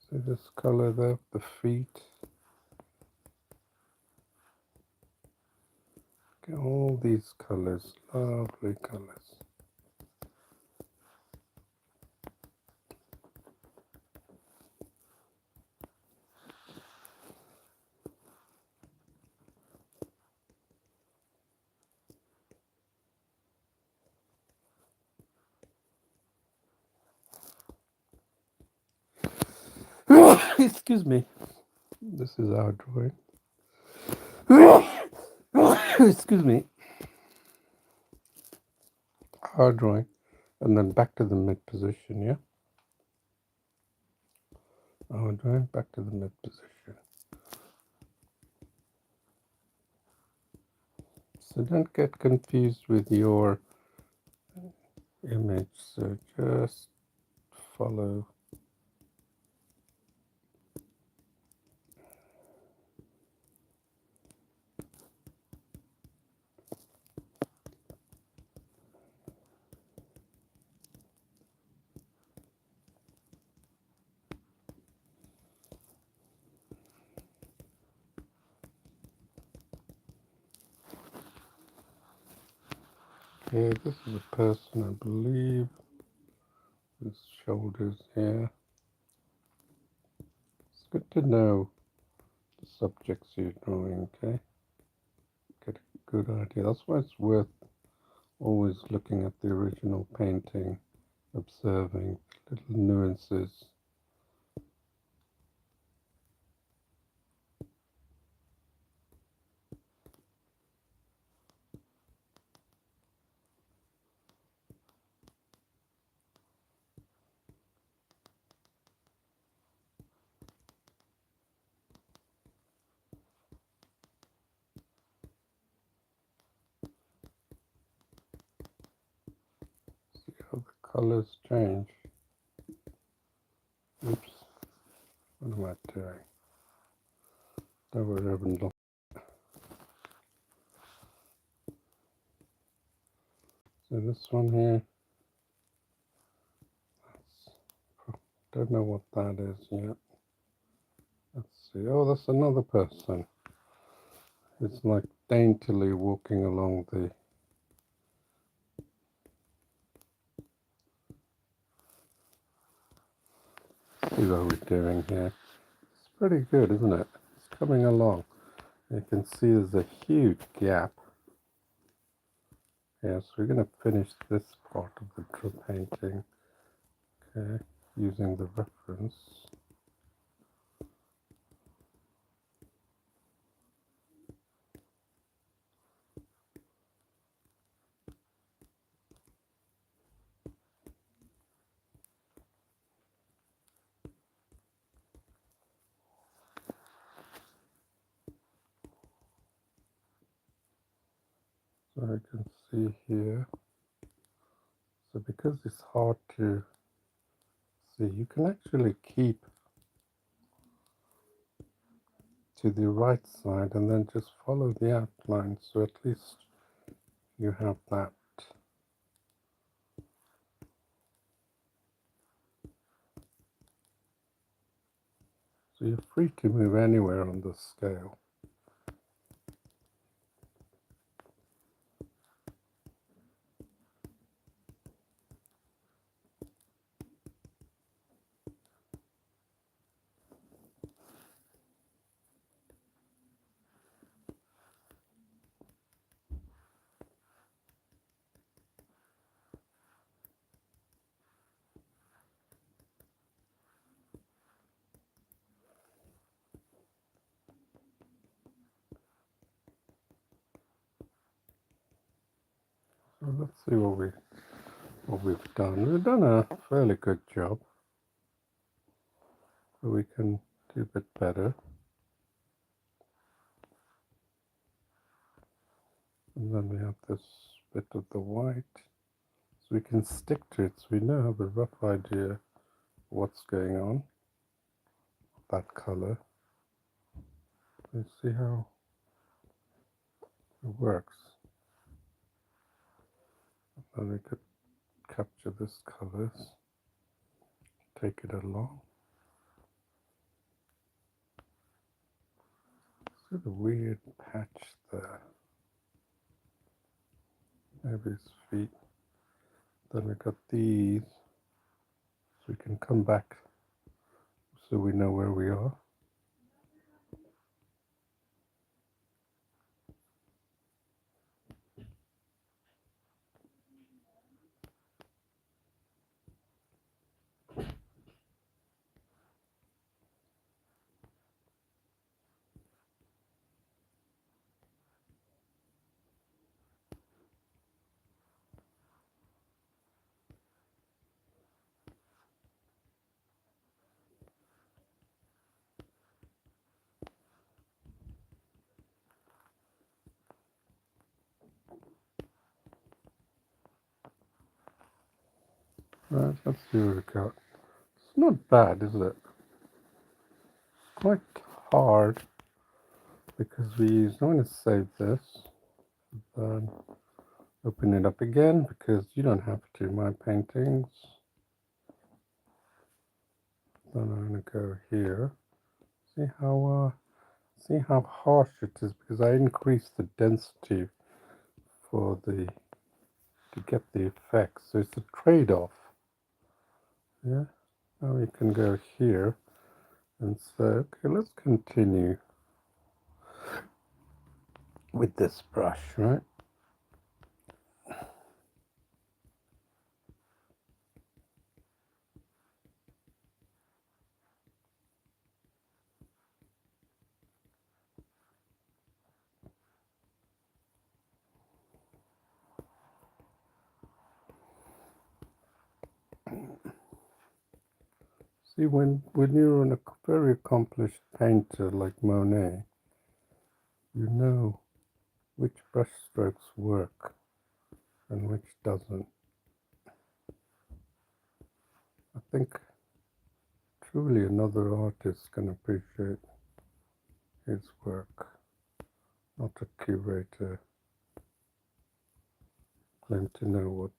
see this color there, the feet. Get all these colors, lovely colors. Excuse me. This is our drawing. Excuse me. Our drawing. And then back to the mid position, yeah? Our drawing, back to the mid position. So don't get confused with your image. So just follow. Okay, this is a person, I believe. His shoulders here. It's good to know the subjects you're drawing, okay? Get a good idea. That's why it's worth always looking at the original painting, observing little nuances. See how the colors change. Oops, what am I doing? Never even looked. So this one here, don't know what that is yet. Let's see. Oh, that's another person. It's like daintily walking along the. See what we're doing here. It's pretty good, isn't it? It's coming along. You can see there's a huge gap. Yes, we're going to finish this part of the painting. Okay, using the reference. So I can see here. So because it's hard to see, you can actually keep to the right side and then just follow the outline. So at least you have that. So you're free to move anywhere on the scale. So let's see what we've done. We've done a fairly good job, but we can do a bit better. And then we have this bit of the white, so we can stick to it, so we now have a rough idea what's going on. That color. Let's see how it works. And then we could capture this colors, take it along. See the weird patch there. Maybe his feet. Then we got these, so we can come back so we know where we are. Right, let's see what we got. It's not bad, is it? Quite hard because we don't want to save this. Then open it up again because you don't have to. My paintings. Then I'm going to go here. See how harsh it is because I increased the density for the to get the effects. So it's a trade-off. Yeah. Now we can go here and say, okay, let's continue with this brush, right? See, when you're a very accomplished painter like Monet, you know which brush strokes work and which doesn't. I think truly another artist can appreciate his work, not a curator claim to know what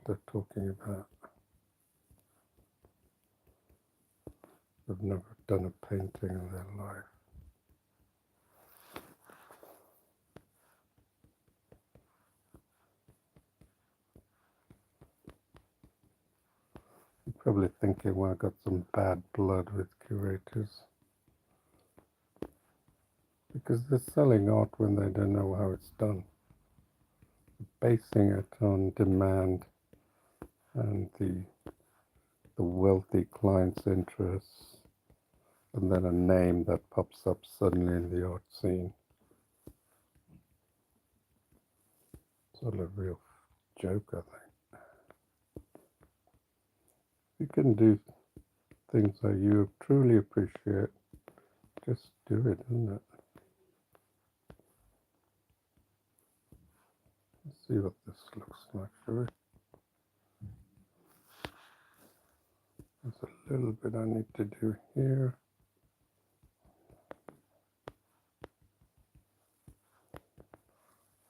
they're talking about. They've never done a painting in their life. You're probably thinking, well, I got some bad blood with curators. Because they're selling art when they don't know how it's done. Basing it on demand and the wealthy client's interests, and then a name that pops up suddenly in the art scene. It's all a real joke, I think. You can do things that you truly appreciate, just do it, isn't it? Let's see what this looks like, shall we? There's a little bit I need to do here.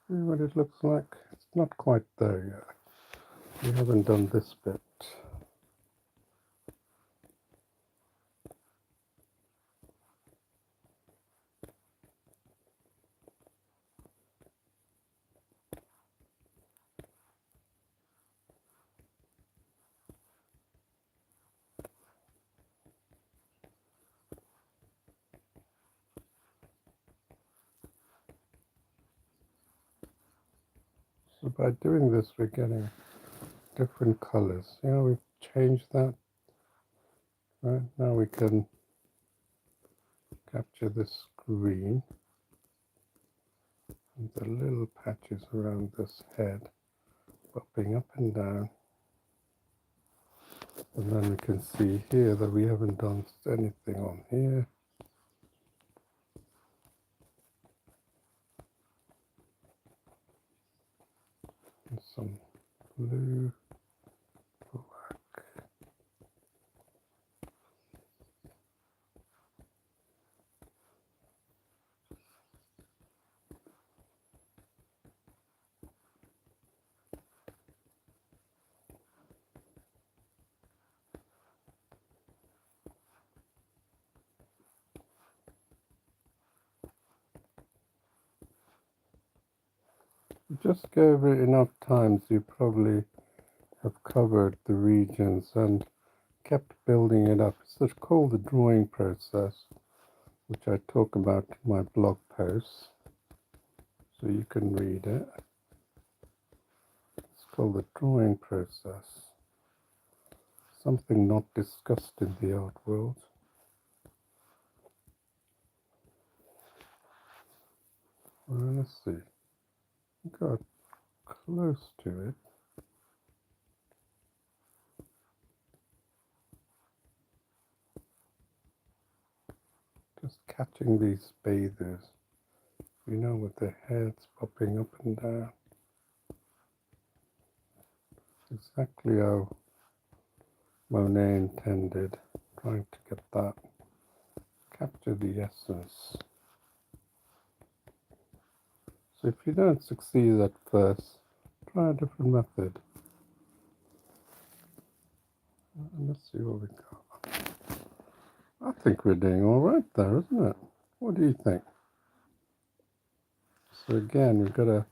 See what it looks like? It's not quite there yet. We haven't done this bit. So by doing this, we're getting different colors. You know, we've changed that. Right, now we can capture this green and the little patches around this head popping up and down. And then we can see here that we haven't done anything on here. And some blue, black. Just go over it enough times, you probably have covered the regions and kept building it up. It's called the drawing process, which I talk about in my blog posts, so you can read it. It's called the drawing process. Something not discussed in the art world. Well, let's see. Got close to it. Just catching these bathers, you know, with their heads popping up and down. Exactly how Monet intended, trying to get that, capture the essence. So if you don't succeed at first, try a different method. And let's see what we got. I think we're doing all right there, isn't it? What do you think? So again, we've got a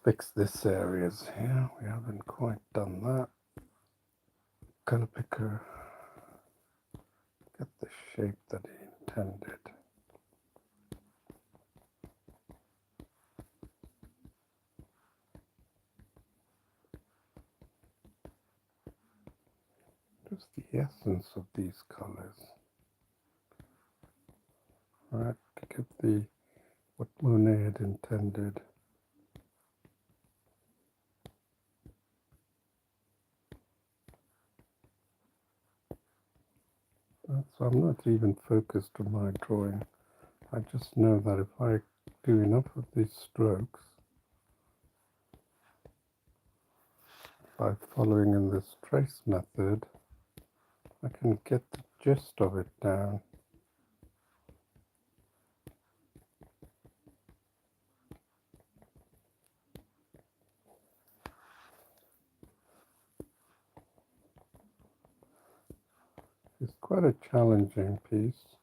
fix this areas here. We haven't quite done that. Color picker, get the shape that he intended. Just the essence of these colors. Right, to get the what Monet had intended. So I'm not even focused on my drawing. I just know that if I do enough of these strokes, by following in this trace method, I can get the gist of it down. It's quite a challenging piece.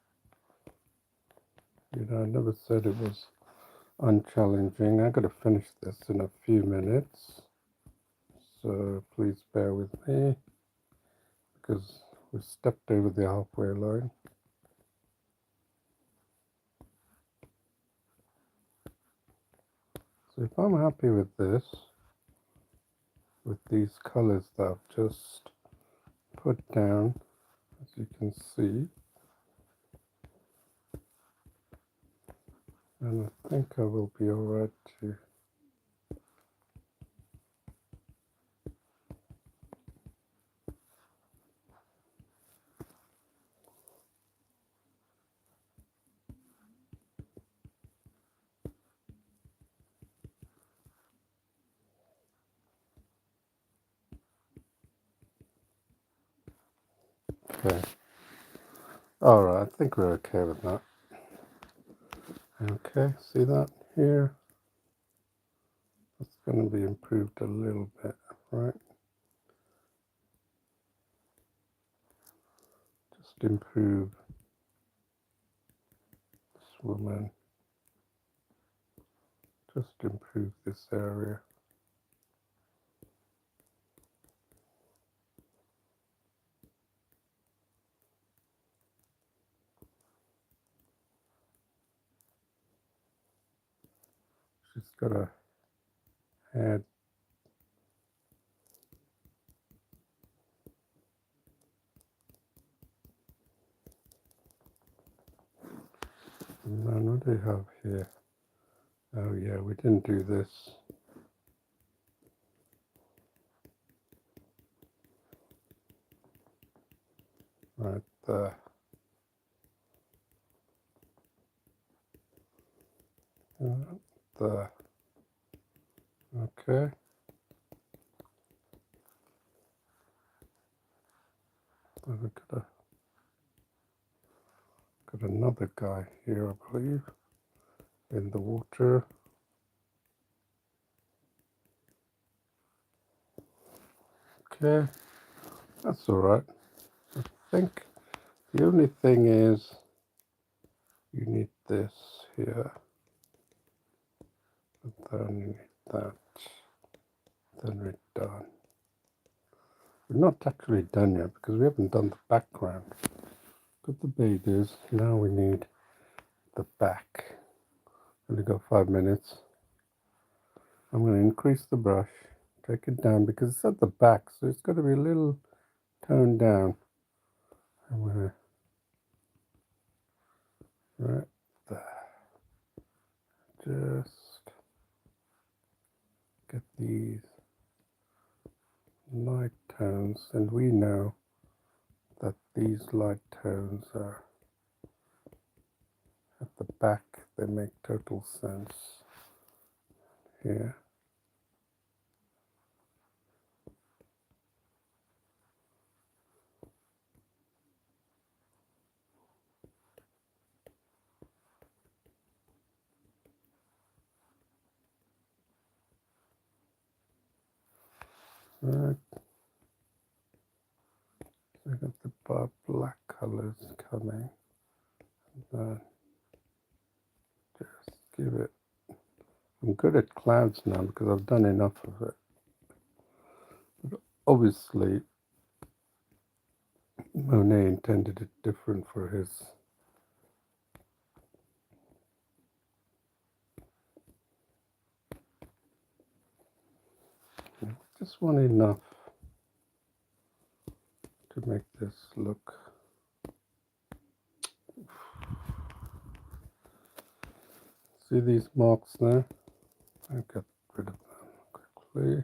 You know, I never said it was unchallenging. I got to finish this in a few minutes, so please bear with me because we stepped over the halfway line. So if I'm happy with this, with these colors that I've just put down, as you can see, and I think I will be alright to okay. Alright, I think we're okay with that. Okay, see that here? It's going to be improved a little bit, right? Just improve this woman. Just improve this area. She's got a head. And then what do we have here? Oh yeah, we didn't do this. Right there. Right there. Okay. Then we've got another guy here, I believe, in the water. Okay, that's all right. I think the only thing is you need this here, and then you need that. Then we're done. We're not actually done yet because we haven't done the background. Got the babies. Now we need the back. Only got 5 minutes. I'm going to increase the brush, take it down because it's at the back, so it's got to be a little toned down. I'm going to right there, just get these light tones, and we know that these light tones are at the back. They make total sense here. Right. I got the black colors coming. And then just give it I'm good at clouds now because I've done enough of it. But obviously, Monet intended it different for his. Just want enough to make this look. See these marks there? I'll get rid of them quickly.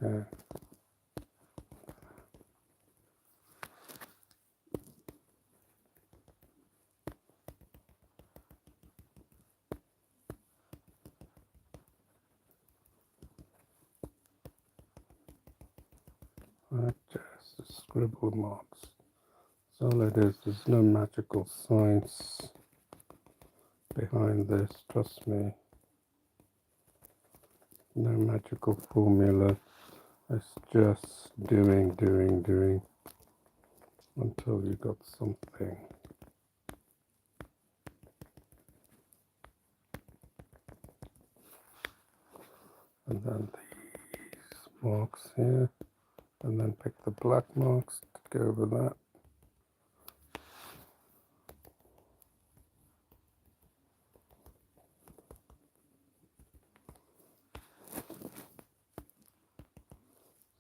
Okay. Just the scribble marks. That's all it is. There's no magical science behind this, trust me. No magical formula. It's just doing until you got something. And then these marks here, and then pick the black marks to go over that.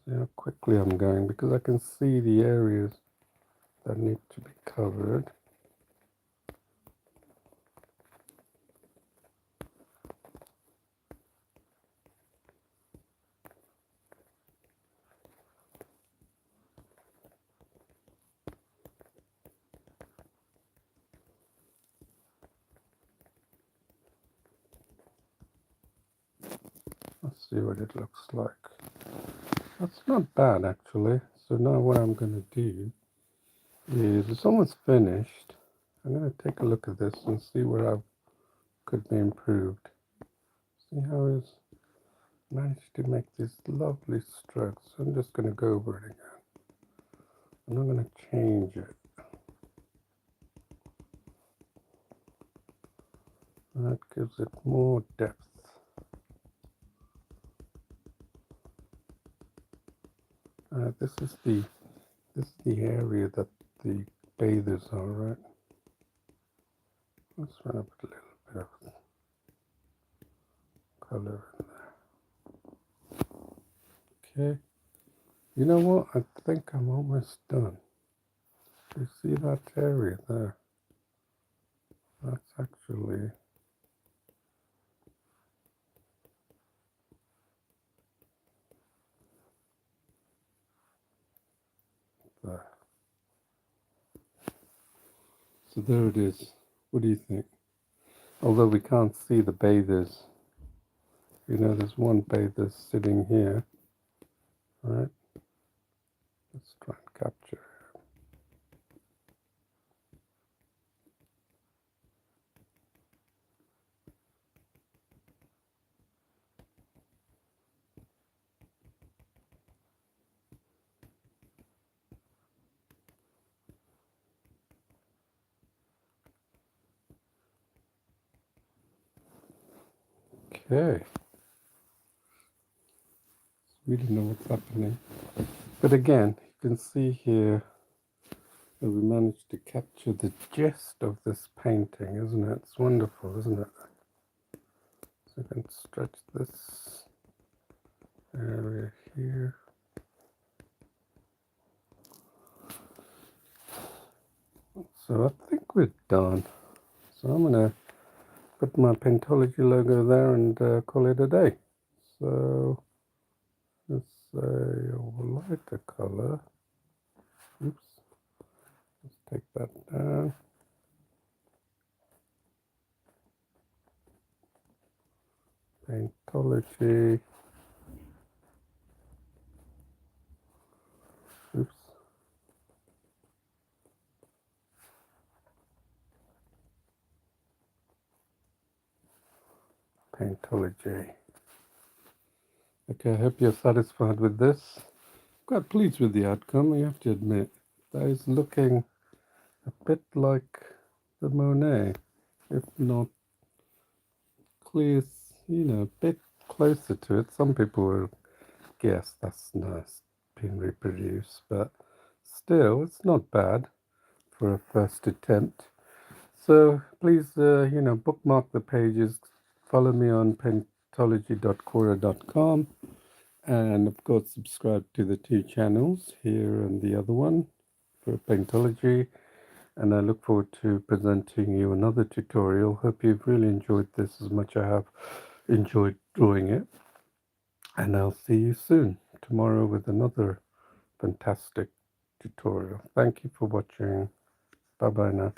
See how quickly I'm going, because I can see the areas that need to be covered. Let's see what it looks like. That's not bad actually. So now what I'm going to do is, it's almost finished. I'm going to take a look at this and see where I could be improved. See how it's managed to make these lovely strokes. I'm just going to go over it again. I'm not going to change it. That gives it more depth. This is the area that the bathers are, right? Let's run up a little bit of color in there. Okay. You know what? I think I'm almost done. You see that area there? That's actually there. So there it is. What do you think? Although we can't see the bathers. You know, there's one bather sitting here. All right. Let's try and capture it. Okay. We don't know what's happening. But again, you can see here that we managed to capture the gist of this painting, isn't it? It's wonderful, isn't it? So I can stretch this area here. So I think we're done. So I'm going to put my Pentology logo there and call it a day. So let's say a lighter color. Oops. Let's take that down. Pentology. Oops. Pentology. Okay, I hope you're satisfied with this. Quite pleased with the outcome, you have to admit. That is looking a bit like the Monet. if not clear, a bit closer to it. Some people will guess that's nice being reproduced, but still, it's not bad for a first attempt. So please, bookmark the pages. Follow me on pentology.quora.com, and of course, subscribe to the two channels here and the other one for Pentology. And I look forward to presenting you another tutorial. Hope you've really enjoyed this as much as I have enjoyed drawing it. And I'll see you soon tomorrow with another fantastic tutorial. Thank you for watching. Bye bye now.